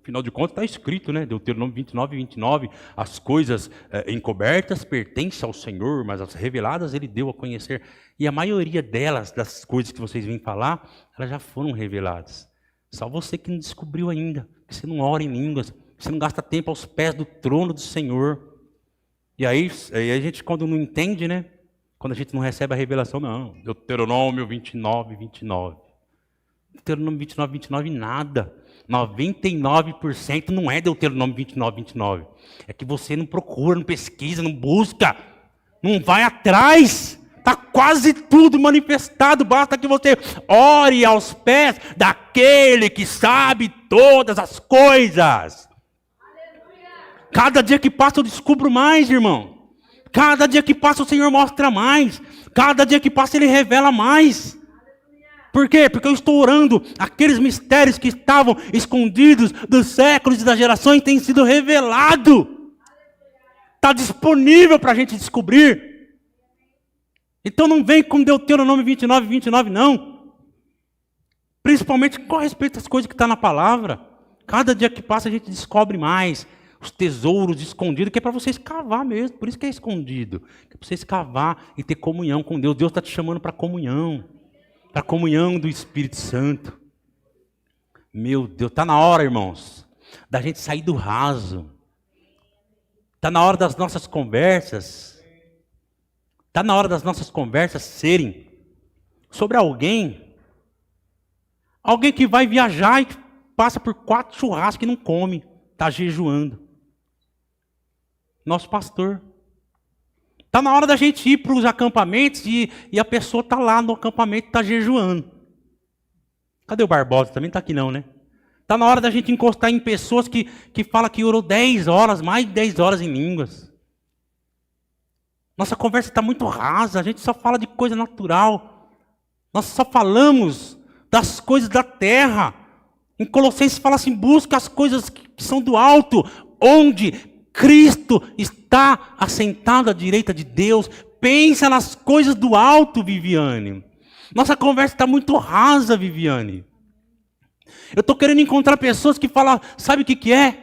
Afinal de contas está escrito, né? Deuteronômio 29, 29. As coisas encobertas pertencem ao Senhor, mas as reveladas Ele deu a conhecer. E a maioria delas, das coisas que vocês vêm falar, elas já foram reveladas. Só você que não descobriu ainda, que você não ora em línguas, que você não gasta tempo aos pés do trono do Senhor. E aí a gente, quando não entende, né? Quando a gente não recebe a revelação, não. Deuteronômio 29, 29. Deuteronômio 29, 29, nada. 99% não é Deuteronômio 29, 29. É que você não procura, não pesquisa, não busca, não vai atrás. Está quase tudo manifestado. Basta que você ore aos pés daquele que sabe todas as coisas. Cada dia que passa eu descubro mais, irmão. Cada dia que passa o Senhor mostra mais. Cada dia que passa Ele revela mais. Por quê? Porque eu estou orando, aqueles mistérios que estavam escondidos dos séculos e das gerações têm sido revelados. Está disponível para a gente descobrir. Então não vem com Deuteronômio 29, 29, não. Principalmente com respeito às coisas que estão na palavra. Cada dia que passa a gente descobre mais os tesouros escondidos, que é para você escavar mesmo. Por isso que é escondido. Que é para você escavar e ter comunhão com Deus. Deus está te chamando para comunhão. Para a comunhão do Espírito Santo. Meu Deus, está na hora, irmãos, da gente sair do raso. Está na hora das nossas conversas. Está na hora das nossas conversas serem sobre alguém que vai viajar e passa por 4 churrascos e não come, está jejuando. Nosso pastor. Está na hora da gente ir para os acampamentos e a pessoa está lá no acampamento e está jejuando. Cadê o Barbosa? Também está aqui não, né? Está na hora da gente encostar em pessoas que falam que orou 10 horas, mais de 10 horas em línguas. Nossa conversa está muito rasa, a gente só fala de coisa natural. Nós só falamos das coisas da terra. Em Colossenses fala assim, busca as coisas que são do alto, onde Cristo está assentado à direita de Deus. Pensa nas coisas do alto, Viviane. Nossa conversa está muito rasa, Viviane. Eu estou querendo encontrar pessoas que falam, sabe o que é?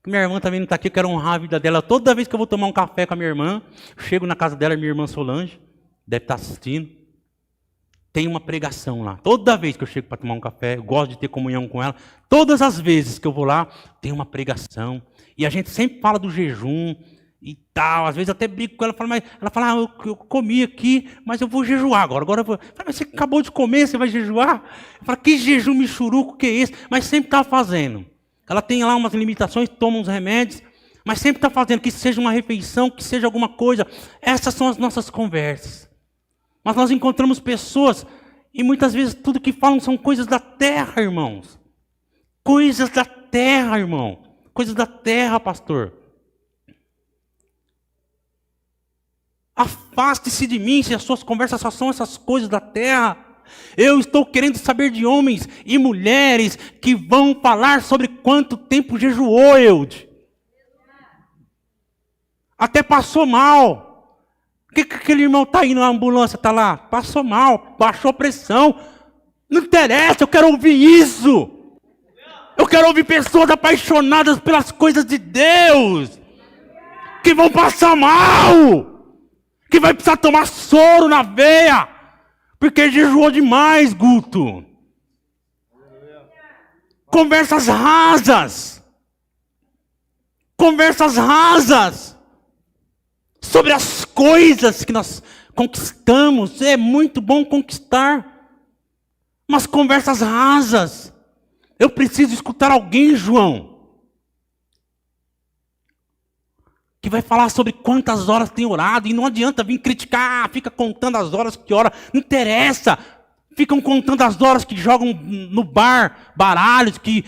Minha irmã também não está aqui, eu quero honrar a vida dela. Toda vez que eu vou tomar um café com a minha irmã, eu chego na casa dela, minha irmã Solange, deve estar assistindo. Tem uma pregação lá. Toda vez que eu chego para tomar um café, eu gosto de ter comunhão com ela. Todas as vezes que eu vou lá, tem uma pregação. E a gente sempre fala do jejum e tal. Às vezes eu até brigo com ela. Mas ela fala, eu comi aqui, mas eu vou jejuar agora. Agora eu vou. Falo, mas você acabou de comer, você vai jejuar? Eu falo, que jejum michuruco que é esse? Mas sempre está fazendo. Ela tem lá umas limitações, toma uns remédios, mas sempre está fazendo, que seja uma refeição, que seja alguma coisa. Essas são as nossas conversas. Mas nós encontramos pessoas, e muitas vezes tudo que falam são coisas da terra, irmãos. Coisas da terra, irmão. Coisas da terra, pastor. Afaste-se de mim se as suas conversas só são essas coisas da terra. Eu estou querendo saber de homens e mulheres que vão falar sobre quanto tempo jejuou, Eude. Até passou mal. Por que aquele irmão está indo na ambulância, está lá? Passou mal, baixou a pressão. Não interessa, eu quero ouvir isso. Eu quero ouvir pessoas apaixonadas pelas coisas de Deus. Que vão passar mal. Que vai precisar tomar soro na veia. Porque jejuou demais, Guto. Conversas rasas. Conversas rasas. sobre as coisas que nós conquistamos. É muito bom conquistar, mas conversas rasas. Eu preciso escutar alguém, João, que vai falar sobre quantas horas tem orado, e não adianta vir criticar, fica contando as horas que ora, não interessa. Ficam contando as horas que jogam no bar, baralhos, que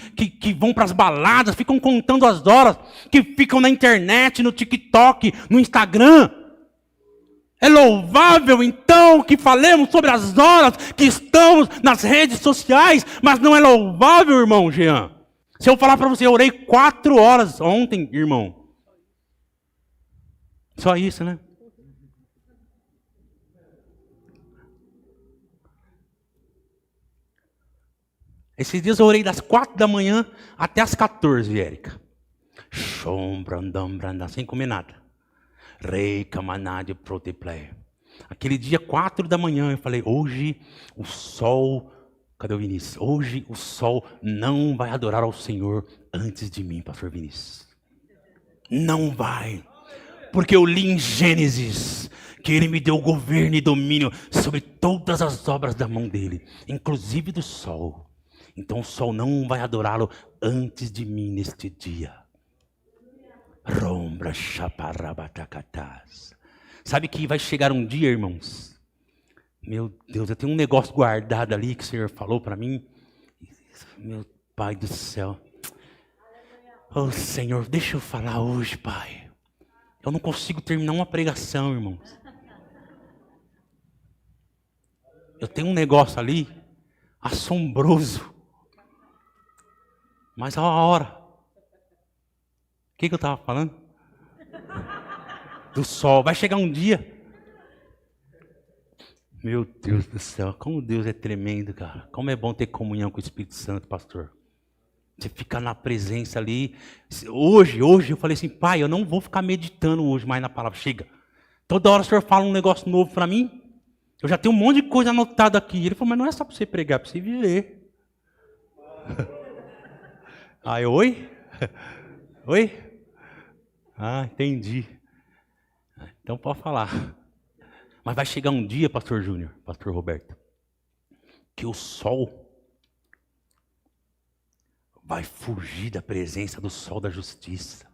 vão para as baladas, ficam contando as horas que ficam na internet, no TikTok, no Instagram. É louvável, então, que falemos sobre as horas que estamos nas redes sociais, mas não é louvável, irmão Jean. Se eu falar para você, eu orei 4 horas ontem, irmão. Só isso, né? Esses dias eu orei das 4 da manhã até as 14, Érica. Sem comer nada. Aquele dia, 4 da manhã, eu falei, hoje o sol... Cadê o Vinícius? Hoje o sol não vai adorar ao Senhor antes de mim, pastor Vinícius. Não vai. Porque eu li em Gênesis que Ele me deu governo e domínio sobre todas as obras da mão dEle, inclusive do sol. Então o sol não vai adorá-lo antes de mim neste dia. Sabe que vai chegar um dia, irmãos? Meu Deus, eu tenho um negócio guardado ali que o Senhor falou para mim. Meu Pai do céu. Oh Senhor, deixa eu falar hoje, Pai. Eu não consigo terminar uma pregação, irmãos. Eu tenho um negócio ali assombroso. Mas a hora. O que eu estava falando? Do sol. Vai chegar um dia. Meu Deus do céu. Como Deus é tremendo, cara. Como é bom ter comunhão com o Espírito Santo, pastor. Você fica na presença ali. Hoje eu falei assim, Pai, eu não vou ficar meditando hoje mais na palavra. Chega. Toda hora o Senhor fala um negócio novo para mim. Eu já tenho um monte de coisa anotada aqui. Ele falou, mas não é só para você pregar, é para você viver. Aí, oi? Oi? Ah, entendi. Então pode falar. Mas vai chegar um dia, pastor Júnior, pastor Roberto, que o sol vai fugir da presença do sol da justiça.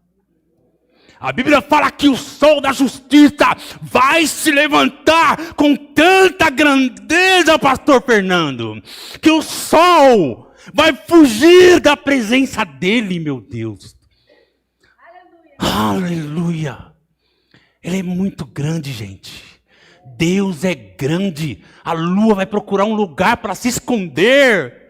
A Bíblia fala que o sol da justiça vai se levantar com tanta grandeza, pastor Fernando, que o sol vai fugir da presença dele, meu Deus. Aleluia. Ele é muito grande, gente. Deus é grande. A lua vai procurar um lugar para se esconder.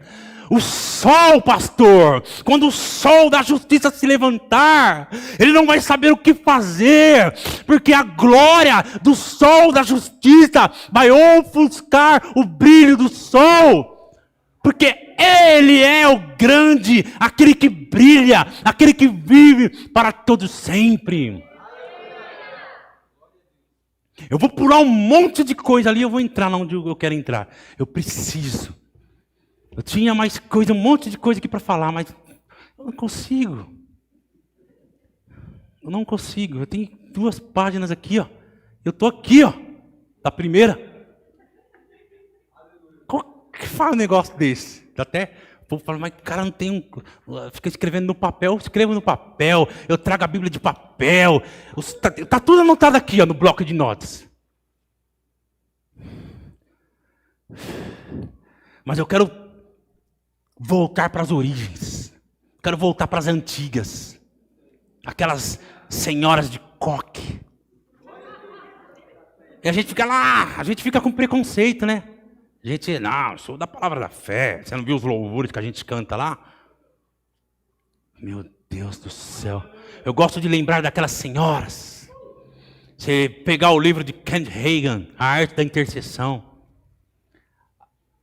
O sol, pastor, quando o sol da justiça se levantar, ele não vai saber o que fazer, porque a glória do sol da justiça vai ofuscar o brilho do sol, porque ele é o grande, aquele que brilha, aquele que vive para todo sempre. Eu vou pular um monte de coisa ali, eu vou entrar onde eu quero entrar. Eu preciso. Eu tinha mais coisa, um monte de coisa aqui para falar, mas eu não consigo. Eu não consigo. Eu tenho 2 páginas aqui, ó. Eu estou aqui, ó, da primeira. Como que faz um negócio desse? Até o povo fala, mas o cara não tem um... Fica escrevendo no papel, eu escrevo no papel. Eu trago a Bíblia de papel. Está tudo anotado aqui, ó, no bloco de notas. Mas eu quero voltar para as origens. Quero voltar para as antigas. Aquelas senhoras de coque. E a gente fica lá, a gente fica com preconceito, né? A gente, não, eu sou da palavra da fé. Você não viu os louvores que a gente canta lá? Meu Deus do céu. Eu gosto de lembrar daquelas senhoras. Você pegar o livro de Kent Hagin, A Arte da Intercessão.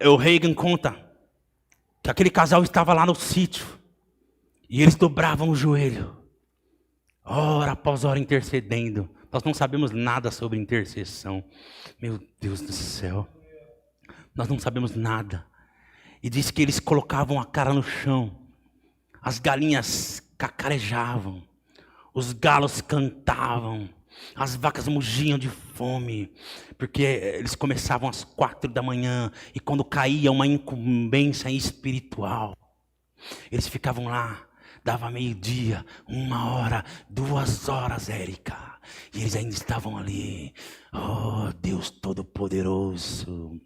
O Hagin conta que aquele casal estava lá no sítio e eles dobravam o joelho, hora após hora intercedendo. Nós não sabemos nada sobre intercessão. Meu Deus do céu. Nós não sabemos nada. E diz que eles colocavam a cara no chão. As galinhas cacarejavam. Os galos cantavam. As vacas mugiam de fome, porque eles começavam às 4 da manhã, e quando caía uma incumbência espiritual, eles ficavam lá, dava meio-dia, 1 hora, 2 horas, Érica, e eles ainda estavam ali. Oh, Deus Todo-Poderoso.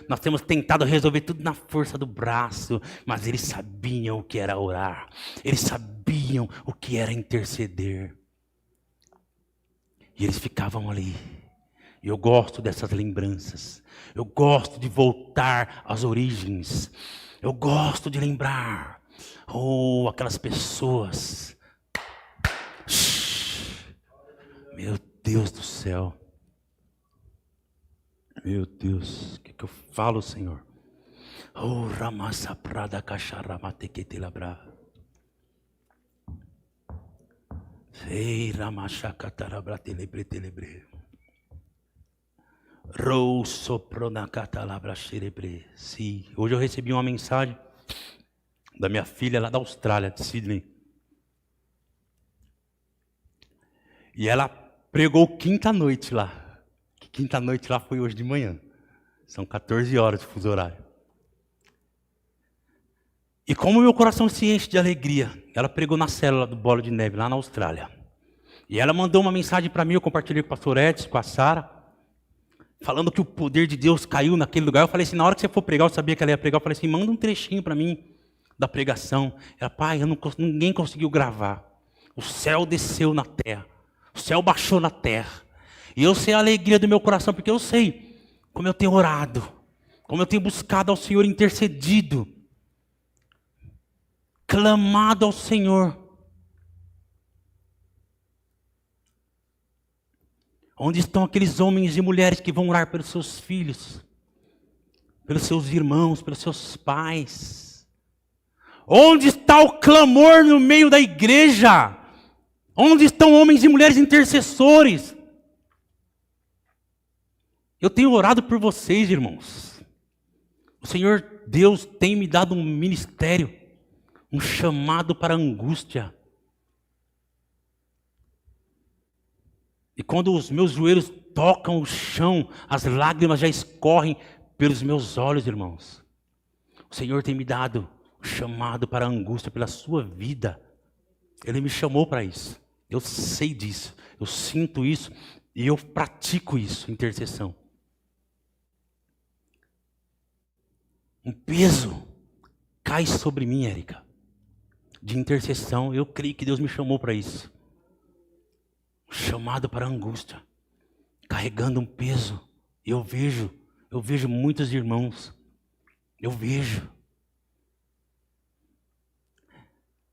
Nós temos tentado resolver tudo na força do braço, mas eles sabiam o que era orar, eles sabiam o que era interceder. E eles ficavam ali. E eu gosto dessas lembranças. Eu gosto de voltar às origens. Eu gosto de lembrar. Oh, aquelas pessoas. Meu Deus do céu. Meu Deus, o que eu falo, Senhor? Oh, ramassa prada cacharamate que te labra. Sei, ramachaca tarabra telebre telebre. Rou soprona catalabra xerebre. Sim, hoje eu recebi uma mensagem da minha filha lá da Austrália, de Sydney. E ela pregou quinta-noite lá. Quinta-noite lá foi hoje de manhã. São 14 horas de fuso horário. E como meu coração se enche de alegria, ela pregou na célula do Bola de Neve, lá na Austrália. E ela mandou uma mensagem para mim, eu compartilhei com o pastor Edson, com a Sara, falando que o poder de Deus caiu naquele lugar. Eu falei assim, na hora que você for pregar, eu sabia que ela ia pregar, eu falei assim, manda um trechinho para mim da pregação. Ela, pai, ninguém conseguiu gravar. O céu desceu na terra, o céu baixou na terra. E eu sei a alegria do meu coração, porque eu sei como eu tenho orado, como eu tenho buscado ao Senhor, intercedido, clamado ao Senhor. Onde estão aqueles homens e mulheres que vão orar pelos seus filhos, pelos seus irmãos, pelos seus pais? Onde está o clamor no meio da igreja? Onde estão homens e mulheres intercessores? Eu tenho orado por vocês, irmãos. O Senhor Deus tem me dado um ministério, um chamado para a angústia. E quando os meus joelhos tocam o chão, as lágrimas já escorrem pelos meus olhos, irmãos. O Senhor tem me dado um chamado para a angústia pela sua vida. Ele me chamou para isso. Eu sei disso, eu sinto isso e eu pratico isso, intercessão. Um peso cai sobre mim, Érica, de intercessão. Eu creio que Deus me chamou para isso. Um chamado para a angústia, carregando um peso. Eu vejo muitos irmãos. Eu vejo.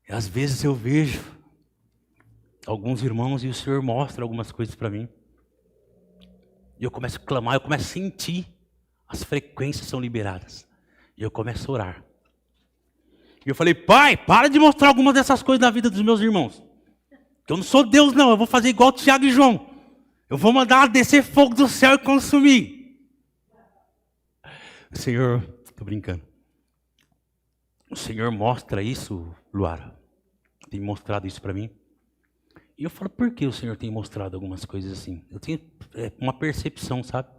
E às vezes eu vejo alguns irmãos e o Senhor mostra algumas coisas para mim. E eu começo a clamar, eu começo a sentir. As frequências são liberadas. E eu começo a orar. E eu falei, pai, para de mostrar algumas dessas coisas na vida dos meus irmãos. Eu não sou Deus não, eu vou fazer igual Tiago e João. Eu vou mandar descer fogo do céu e consumir. Senhor, estou brincando. O Senhor mostra isso, Luara. Tem mostrado isso para mim. E eu falo, por que o Senhor tem mostrado algumas coisas assim? Eu tenho uma percepção, sabe?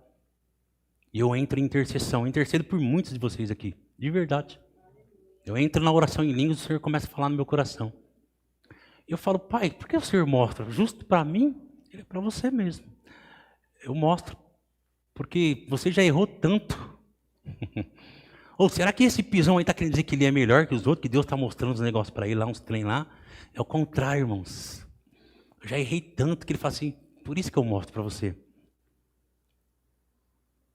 E eu entro em intercessão. Eu intercedo por muitos de vocês aqui. De verdade. Eu entro na oração em línguas e o Senhor começa a falar no meu coração. E eu falo, pai, por que o Senhor mostra? Justo para mim? Ele é para você mesmo. Eu mostro. Porque você já errou tanto. Ou será que esse pisão aí está querendo dizer que ele é melhor que os outros? Que Deus está mostrando os negócios para ele lá, uns trem lá? É o contrário, irmãos. Eu já errei tanto que ele fala assim, por isso que eu mostro para você.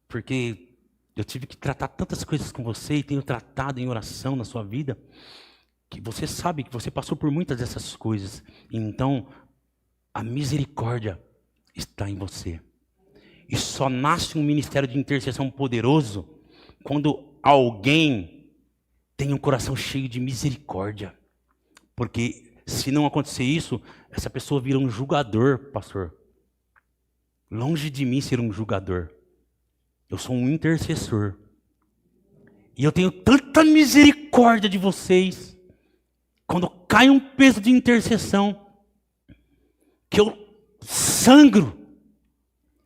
Porque eu tive que tratar tantas coisas com você e tenho tratado em oração na sua vida, que você sabe que você passou por muitas dessas coisas. Então, a misericórdia está em você. E só nasce um ministério de intercessão poderoso quando alguém tem um coração cheio de misericórdia. Porque se não acontecer isso, essa pessoa vira um julgador, pastor. Longe de mim ser um julgador. Eu sou um intercessor. E eu tenho tanta misericórdia de vocês. Quando cai um peso de intercessão, que eu sangro,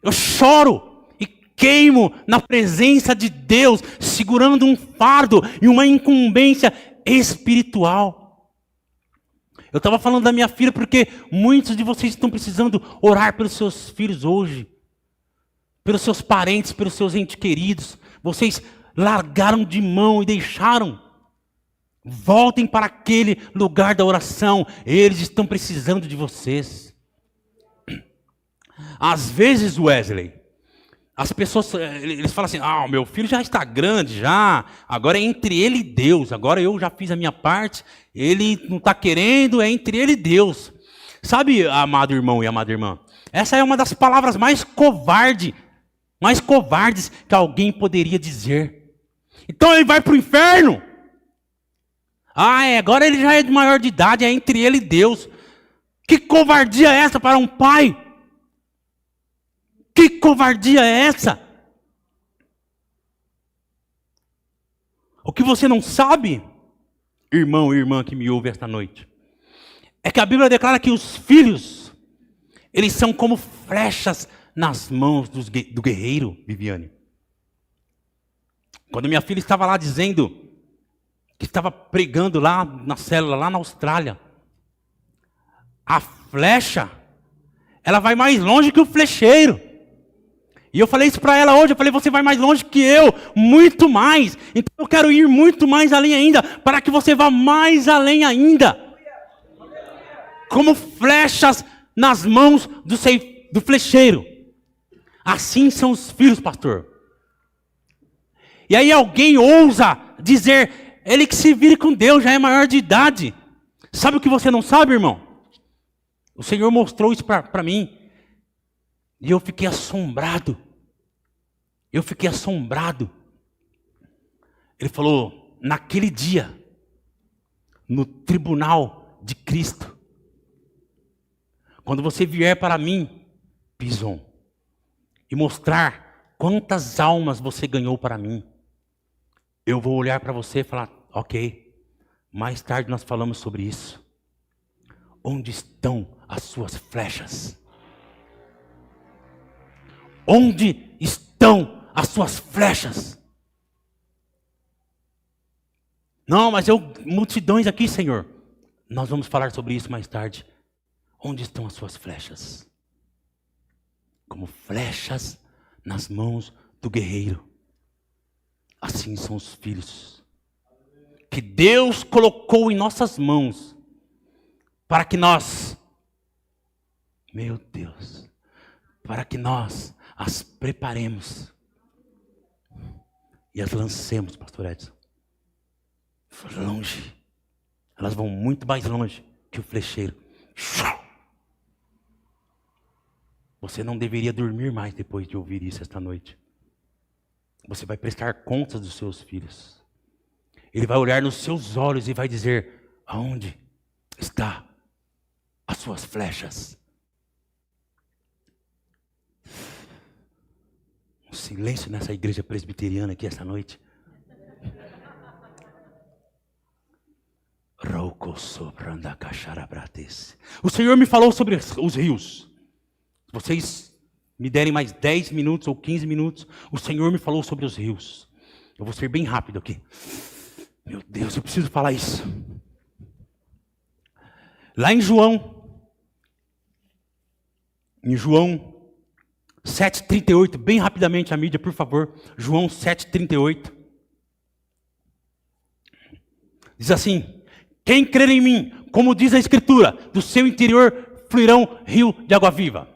eu choro e queimo na presença de Deus, segurando um fardo e uma incumbência espiritual. Eu estava falando da minha filha porque muitos de vocês estão precisando orar pelos seus filhos hoje, pelos seus parentes, pelos seus entes queridos. Vocês largaram de mão e deixaram. Voltem para aquele lugar da oração. Eles estão precisando de vocês. Às vezes, Wesley, as pessoas, eles falam assim, meu filho já está grande, já. Agora é entre ele e Deus. Agora eu já fiz a minha parte. Ele não está querendo, é entre ele e Deus. Sabe, amado irmão e amada irmã? Essa é uma das palavras mais covardes que alguém poderia dizer. Então ele vai para o inferno. Agora ele já é de maior de idade, é entre ele e Deus. Que covardia é essa para um pai? Que covardia é essa? O que você não sabe, irmão e irmã que me ouve esta noite, é que a Bíblia declara que os filhos, eles são como flechas nas mãos do guerreiro, Viviane. Quando minha filha estava lá dizendo que estava pregando lá na célula, lá na Austrália, a flecha, ela vai mais longe que o flecheiro. E eu falei isso para ela hoje, eu falei, você vai mais longe que eu, muito mais. Então eu quero ir muito mais além ainda, para que você vá mais além ainda. Como flechas nas mãos do flecheiro. Assim são os filhos, pastor. E aí alguém ousa dizer, ele que se vire com Deus, já é maior de idade. Sabe o que você não sabe, irmão? O Senhor mostrou isso para mim. E eu fiquei assombrado. Ele falou, naquele dia, no tribunal de Cristo, quando você vier para mim, Pison, e mostrar quantas almas você ganhou para mim, eu vou olhar para você e falar, ok, mais tarde nós falamos sobre isso. Onde estão as suas flechas? Onde estão as suas flechas? Não, mas multidões aqui, Senhor. Nós vamos falar sobre isso mais tarde. Onde estão as suas flechas? Como flechas nas mãos do guerreiro. Assim são os filhos. Que Deus colocou em nossas mãos. Para que nós, meu Deus, para que nós as preparemos. E as lancemos, pastor Edson. Longe. Elas vão muito mais longe que o flecheiro. Você não deveria dormir mais depois de ouvir isso esta noite. Você vai prestar contas dos seus filhos. Ele vai olhar nos seus olhos e vai dizer, aonde está as suas flechas? Um silêncio nessa igreja presbiteriana aqui esta noite. O Senhor me falou sobre os rios. Se vocês me derem mais 10 minutos ou 15 minutos, o Senhor me falou sobre os rios. Eu vou ser bem rápido aqui. Meu Deus, eu preciso falar isso. Lá em João 7,38, bem rapidamente a mídia, por favor. João 7,38. Diz assim, quem crer em mim, como diz a Escritura, do seu interior fluirão rio de água viva.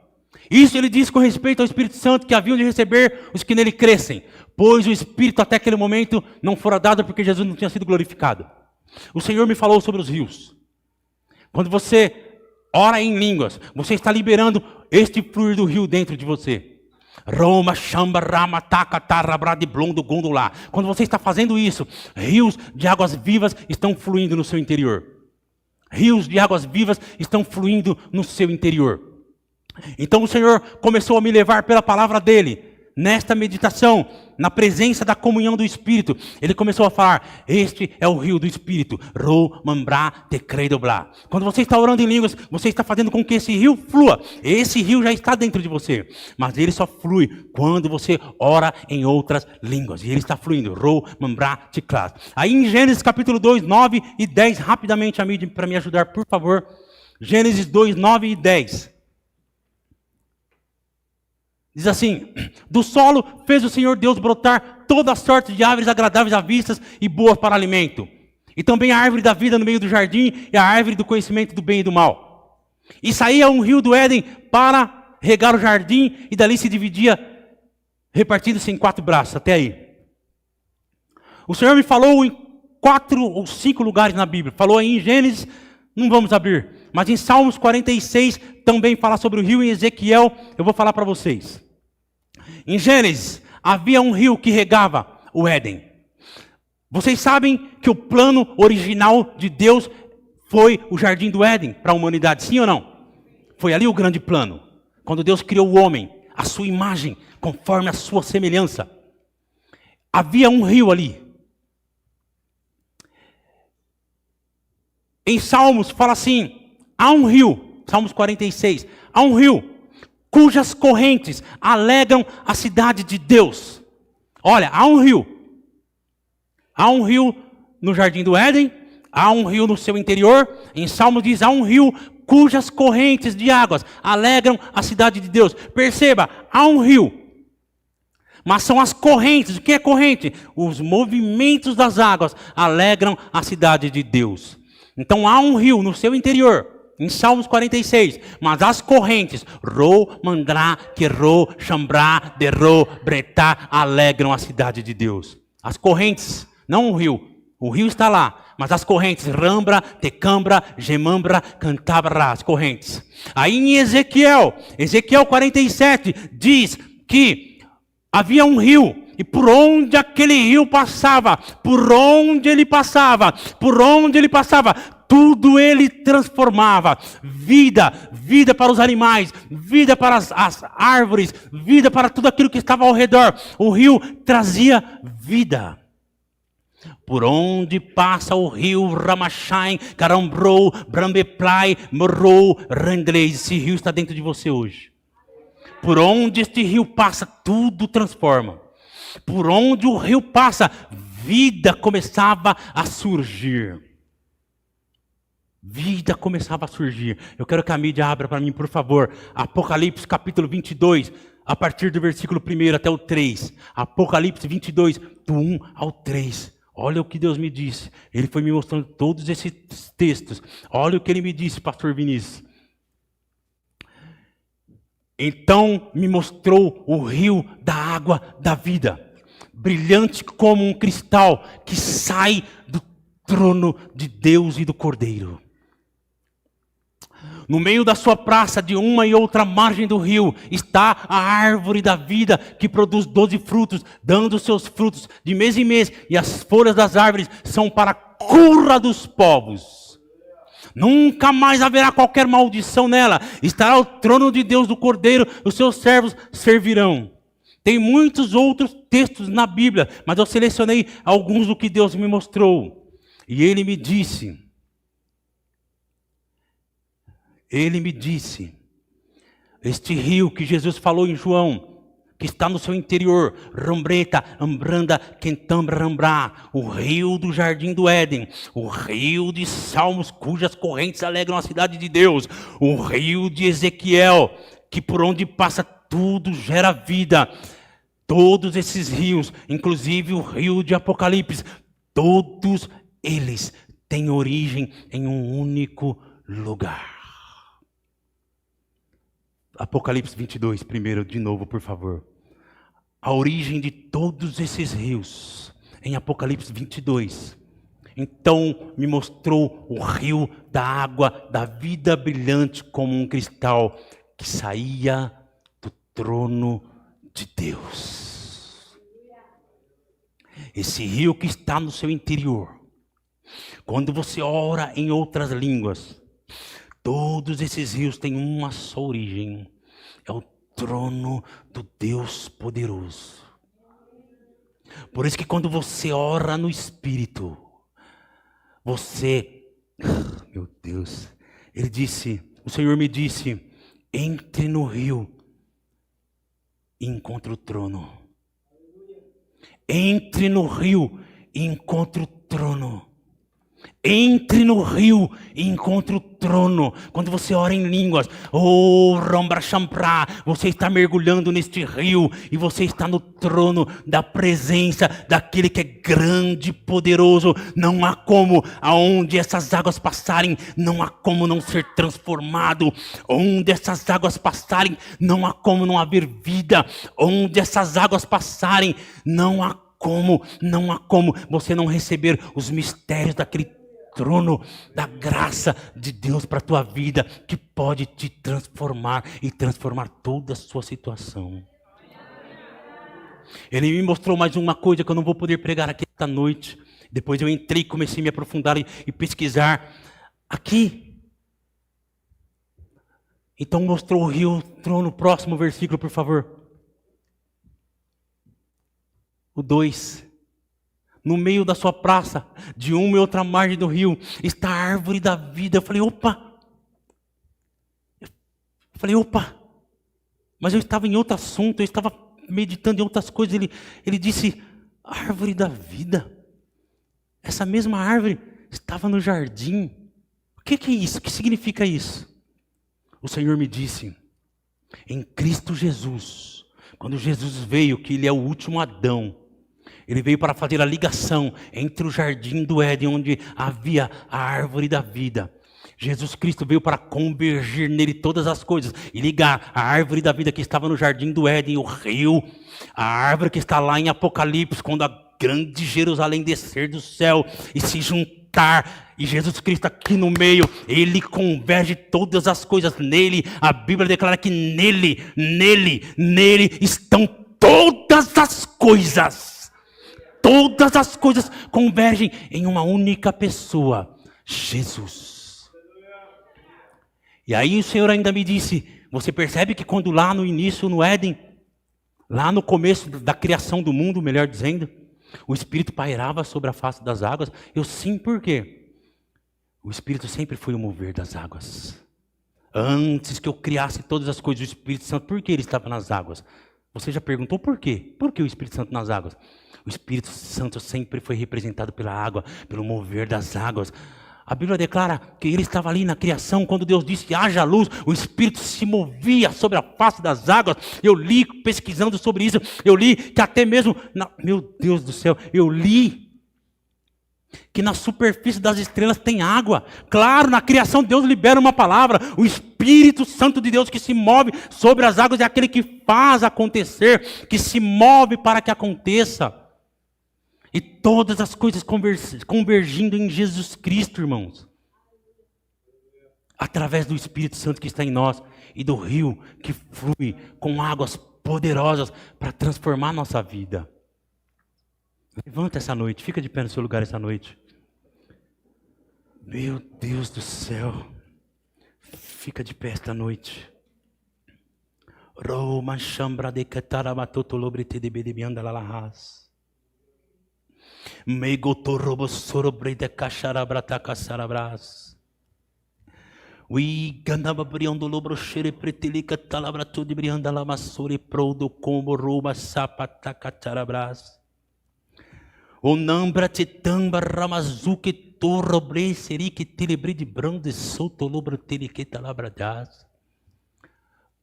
Isso ele diz com respeito ao Espírito Santo, que haviam de receber os que nele crescem, pois o Espírito até aquele momento não fora dado porque Jesus não tinha sido glorificado. O Senhor me falou sobre os rios. Quando você ora em línguas, você está liberando este fluir do rio dentro de você. Roma, chamba, rama, taca, tarra, brade, blondo, gondolá. Quando você está fazendo isso, rios de águas vivas estão fluindo no seu interior. Rios de águas vivas estão fluindo no seu interior. Então o Senhor começou a me levar pela palavra dele, nesta meditação, na presença da comunhão do Espírito, ele começou a falar: este é o rio do Espírito. Ro, mambrá, te credo, blá. Quando você está orando em línguas, você está fazendo com que esse rio flua. Esse rio já está dentro de você, mas ele só flui quando você ora em outras línguas. E ele está fluindo. Ro, mambrá, te credo. Aí em Gênesis capítulo 2, 9 e 10, rapidamente, amigo, para me ajudar, por favor. Gênesis 2, 9 e 10. Diz assim: do solo fez o Senhor Deus brotar toda sorte de árvores agradáveis à vista e boas para alimento. E também a árvore da vida no meio do jardim e a árvore do conhecimento do bem e do mal. E saía um rio do Éden para regar o jardim e dali se dividia, repartindo-se em 4 braços. Até aí. O Senhor me falou em 4 ou 5 lugares na Bíblia. Falou aí em Gênesis, não vamos abrir. Mas em Salmos 46 também fala sobre o rio. Em Ezequiel eu vou falar para vocês. Em Gênesis havia um rio que regava o Éden. Vocês sabem que o plano original de Deus foi o jardim do Éden para a humanidade, sim ou não? Foi ali o grande plano. Quando Deus criou o homem, a sua imagem, conforme a sua semelhança. Havia um rio ali. Em Salmos fala assim: há um rio, Salmos 46, há um rio cujas correntes alegram a cidade de Deus. Olha, há um rio. Há um rio no jardim do Éden, há um rio no seu interior. Em Salmos diz: há um rio cujas correntes de águas alegram a cidade de Deus. Perceba, há um rio. Mas são as correntes. O que é corrente? Os movimentos das águas alegram a cidade de Deus. Então há um rio no seu interior, em Salmos 46, mas as correntes, ro, mandrá, querro, chambrá, derro, bretá, alegram a cidade de Deus. As correntes, não o rio está lá, mas as correntes, rambra, tecambra, gemambra, cantabra, as correntes. Aí em Ezequiel 47, diz que havia um rio, e por onde aquele rio passava, tudo ele transformava. Vida para os animais, vida para as árvores, vida para tudo aquilo que estava ao redor. O rio trazia vida. Por onde passa o rio Ramachaim, Carambrou, Brambeplai, Morrou, Rendlei. Esse rio está dentro de você hoje. Por onde este rio passa, tudo transforma. Por onde o rio passa, vida começava a surgir. Vida começava a surgir. Eu quero que a mídia abra para mim, por favor. Apocalipse capítulo 22, a partir do versículo 1 até o 3. Apocalipse 22, do 1 ao 3. Olha o que Deus me disse. Ele foi me mostrando todos esses textos. Olha o que ele me disse, pastor Vinícius. Então me mostrou o rio da água da vida, brilhante como um cristal que sai do trono de Deus e do Cordeiro. No meio da sua praça, de uma e outra margem do rio, está a árvore da vida, que produz 12 frutos, dando seus frutos de mês em mês, e as folhas das árvores são para a cura dos povos. Nunca mais haverá qualquer maldição nela. Estará o trono de Deus do Cordeiro, os seus servos servirão. Tem muitos outros textos na Bíblia, mas eu selecionei alguns do que Deus me mostrou. E ele me disse, este rio que Jesus falou em João, que está no seu interior, Rambreta, Ambranda, Quentambra, Rambrá, o rio do jardim do Éden, o rio de Salmos, cujas correntes alegram a cidade de Deus, o rio de Ezequiel, que por onde passa tudo gera vida. Todos esses rios, inclusive o rio de Apocalipse, todos eles têm origem em um único lugar. Apocalipse 22, primeiro, de novo, por favor. A origem de todos esses rios, em Apocalipse 22. Então me mostrou o rio da água, da vida brilhante como um cristal, que saía do trono de Deus. Esse rio que está no seu interior. Quando você ora em outras línguas, todos esses rios têm uma só origem. É o trono do Deus poderoso. Por isso que quando você ora no Espírito, você, meu Deus, o Senhor me disse, entre no rio e encontre o trono. Entre no rio e encontre o trono. Entre no rio e encontre o trono. Quando você ora em línguas, você está mergulhando neste rio e você está no trono da presença daquele que é grande e poderoso. Não há como, aonde essas águas passarem, não há como não ser transformado. Onde essas águas passarem, não há como não haver vida. Onde essas águas passarem, não há como você não receber os mistérios daquele trono da graça de Deus para a tua vida, que pode te transformar e transformar toda a sua situação. Ele me mostrou mais uma coisa que eu não vou poder pregar aqui esta noite. Depois eu entrei e comecei a me aprofundar e pesquisar aqui. Então mostrou o rio, o trono. Próximo versículo, por favor. O 2. No meio da sua praça, de uma e outra margem do rio, está a árvore da vida. Eu falei, opa! Mas eu estava em outro assunto, eu estava meditando em outras coisas. Ele disse, árvore da vida. Essa mesma árvore estava no jardim. O que é isso? O que significa isso? O Senhor me disse, em Cristo Jesus, quando Jesus veio, que Ele é o último Adão, Ele veio para fazer a ligação entre o jardim do Éden, onde havia a árvore da vida. Jesus Cristo veio para convergir nele todas as coisas e ligar a árvore da vida que estava no jardim do Éden, o rio, a árvore que está lá em Apocalipse, quando a grande Jerusalém descer do céu e se juntar, e Jesus Cristo aqui no meio, Ele converge todas as coisas nele. A Bíblia declara que nele estão todas as coisas. Todas as coisas convergem em uma única pessoa, Jesus. E aí o Senhor ainda me disse, você percebe que quando lá no início, no Éden, lá no começo da criação do mundo, melhor dizendo, o Espírito pairava sobre a face das águas? Eu sim, por quê? O Espírito sempre foi o mover das águas. Antes que eu criasse todas as coisas, o Espírito Santo, por que ele estava nas águas? Você já perguntou por quê? Por que o Espírito Santo nas águas? O Espírito Santo sempre foi representado pela água, pelo mover das águas. A Bíblia declara que ele estava ali na criação, quando Deus disse, haja luz, o Espírito se movia sobre a face das águas. Eu li, pesquisando sobre isso, eu li que até mesmo, meu Deus do céu, eu li que na superfície das estrelas tem água. Claro, na criação Deus libera uma palavra, o Espírito Santo de Deus que se move sobre as águas é aquele que faz acontecer, que se move para que aconteça. E todas as coisas convergindo em Jesus Cristo, irmãos. Através do Espírito Santo que está em nós e do rio que flui com águas poderosas para transformar a nossa vida. Levanta essa noite, fica de pé no seu lugar essa noite. Meu Deus do céu. Fica de pé esta noite. Roma chambra de cataramatotolobrete de bedebianda lalahas. Megotorobosorobreide cacharabratacaçarabras. We ganaba briando lobro xere pretelica talabrato de brianda lamassore prodo como roba sapatacacharabras. Onambra titamba ramazuque torrobre serique telebre de brande solto lobro telique talabradas.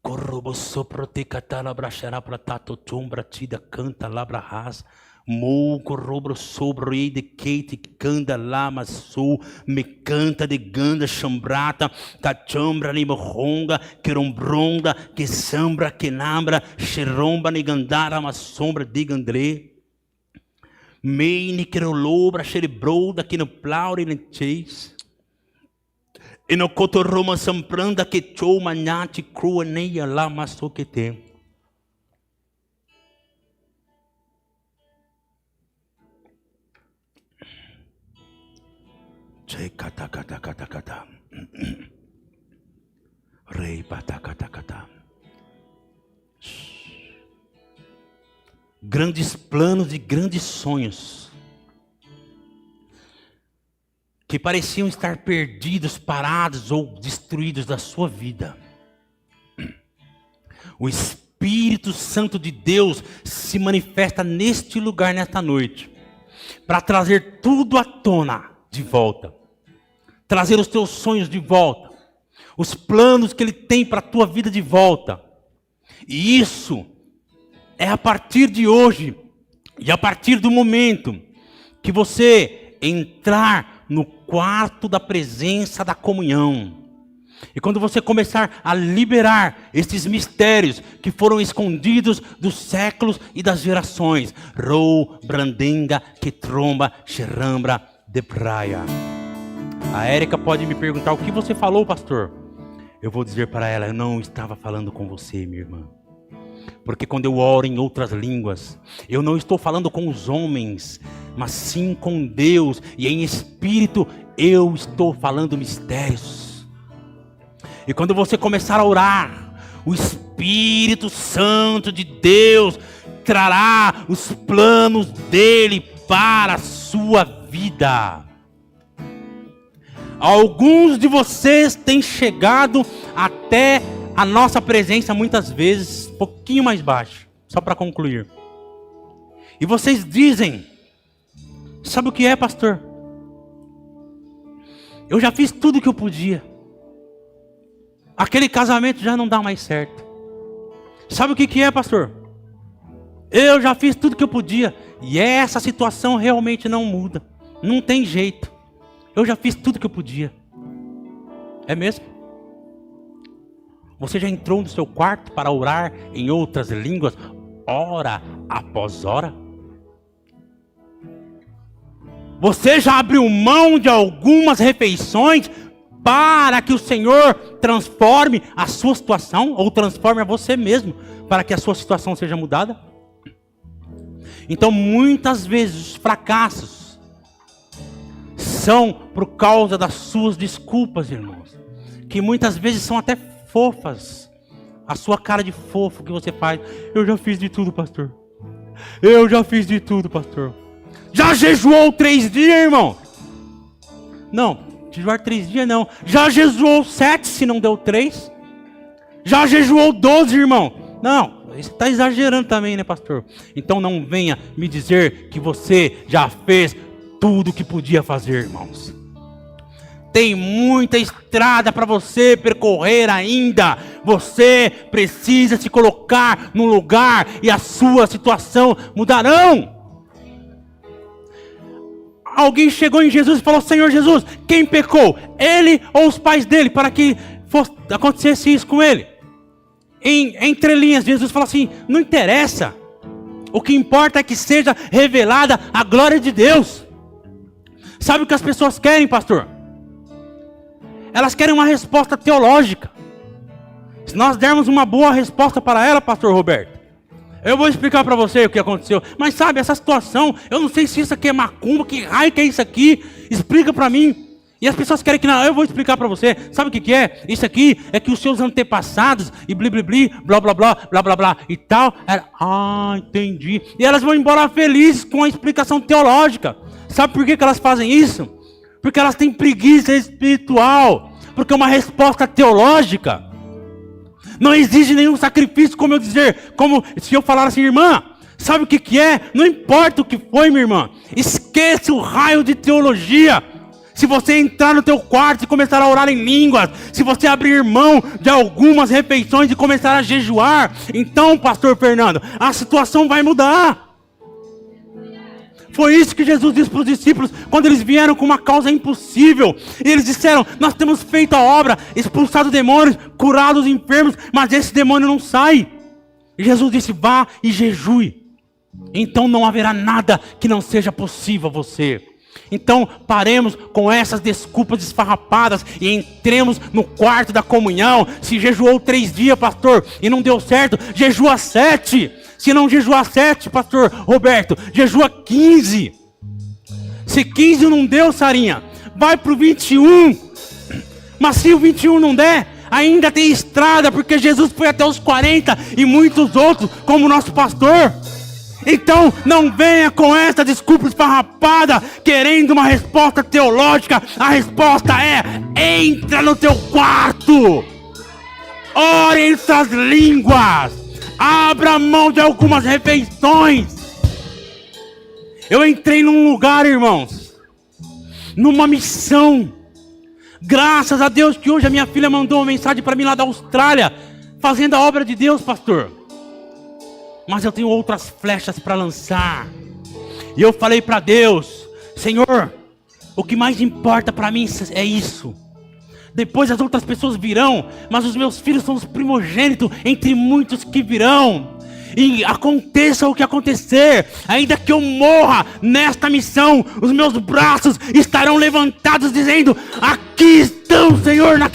Corrobo soprote catalabra xarapratato tumbra tida canta labra ras. Mouco robro sobre de Kate canda lama sul me canta de ganda chambrata cachambra ni morronga querombronda que sambra que nambra xeromba ni gandara ma sombra de gandre mei ni querolobra xerebroda que no plaure ni chase e no cotorroma sampranda que chou manhate crua neia lama so que tem. Kata kata kata kata. Rei pata kata kata. grandes planos e grandes sonhos que pareciam estar perdidos, parados ou destruídos da sua vida. O Espírito Santo de Deus se manifesta neste lugar, nesta noite, para trazer tudo à tona de volta. Trazer os teus sonhos de volta. Os planos que Ele tem para a tua vida de volta. E isso é a partir de hoje, e a partir do momento que você entrar no quarto da presença da comunhão. E quando você começar a liberar esses mistérios que foram escondidos dos séculos e das gerações. Rou, brandenga, que tromba, xerambra, de praia. A Érica pode me perguntar: o que você falou, pastor? Eu vou dizer para ela: eu não estava falando com você, minha irmã. Porque quando eu oro em outras línguas, eu não estou falando com os homens, mas sim com Deus. E em espírito eu estou falando mistérios. E quando você começar a orar, o Espírito Santo de Deus trará os planos dele para a sua vida. Alguns de vocês têm chegado até a nossa presença muitas vezes um pouquinho mais baixo, só para concluir. E vocês dizem: sabe o que é, pastor? Eu já fiz tudo o que eu podia. Aquele casamento já não dá mais certo. Sabe o que é, pastor? Eu já fiz tudo o que eu podia. E essa situação realmente não muda. Não tem jeito. Eu já fiz tudo o que eu podia. É mesmo? Você já entrou no seu quarto para orar em outras línguas, hora após hora? Você já abriu mão de algumas refeições para que o Senhor transforme a sua situação, ou transforme a você mesmo, para que a sua situação seja mudada? Então, muitas vezes, os fracassos são por causa das suas desculpas, irmãos, que muitas vezes são até fofas. A sua cara de fofo que você faz: eu já fiz de tudo, pastor. Eu já fiz de tudo, pastor. Já jejuou 3 dias, irmão? Não, jejuar 3 dias não. Já jejuou 7 se não deu 3? Já jejuou 12, irmão? Não, você está exagerando também, né, pastor? Então não venha me dizer que você já fez tudo o que podia fazer, irmãos. Tem muita estrada para você percorrer ainda. Você precisa se colocar no lugar e a sua situação mudarão. Alguém chegou em Jesus e falou: Senhor Jesus, quem pecou? Ele ou os pais dele? Para que acontecesse isso com ele? Entre linhas, Jesus falou assim: não interessa. O que importa é que seja revelada a glória de Deus. Sabe o que as pessoas querem, pastor? Elas querem uma resposta teológica. Se nós dermos uma boa resposta para ela, pastor Roberto, eu vou explicar para você o que aconteceu. Mas sabe, essa situação, eu não sei se isso aqui é macumba, que raio que é isso aqui? Explica para mim. E as pessoas querem que não, eu vou explicar para você. Sabe o que é? Isso aqui é que os seus antepassados, e blá blá blá, blá blá blá, e tal. Entendi. E elas vão embora felizes com a explicação teológica. Sabe por que elas fazem isso? Porque elas têm preguiça espiritual. Porque uma resposta teológica não exige nenhum sacrifício, como se eu falar assim: irmã, sabe o que é? Não importa o que foi, minha irmã. Esqueça o raio de teologia. Se você entrar no teu quarto e começar a orar em línguas, se você abrir mão de algumas refeições e começar a jejuar, então, pastor Fernando, a situação vai mudar. Foi isso que Jesus disse para os discípulos quando eles vieram com uma causa impossível. E eles disseram: nós temos feito a obra, expulsado demônios, curado os enfermos, mas esse demônio não sai. E Jesus disse: vá e jejue. Então não haverá nada que não seja possível a você. Então paremos com essas desculpas esfarrapadas e entremos no quarto da comunhão. Se jejuou 3 dias, pastor, e não deu certo, jejua 7. Se não jejuar 7, pastor Roberto, jejua 15. Se 15 não deu, Sarinha, vai para o 21. Mas se o 21 não der, ainda tem estrada, porque Jesus foi até os 40 e muitos outros, como o nosso pastor. Então não venha com essa desculpa esfarrapada, querendo uma resposta teológica. A resposta é: entra no teu quarto, ore em suas línguas, abra mão de algumas refeições. Eu entrei num lugar, irmãos, numa missão. Graças a Deus que hoje a minha filha mandou uma mensagem para mim lá da Austrália, fazendo a obra de Deus, pastor. Mas eu tenho outras flechas para lançar. E eu falei para Deus: Senhor, o que mais importa para mim é isso. Depois as outras pessoas virão, mas os meus filhos são os primogênitos entre muitos que virão. E aconteça o que acontecer, ainda que eu morra nesta missão, os meus braços estarão levantados dizendo: aqui estão, Senhor, naquele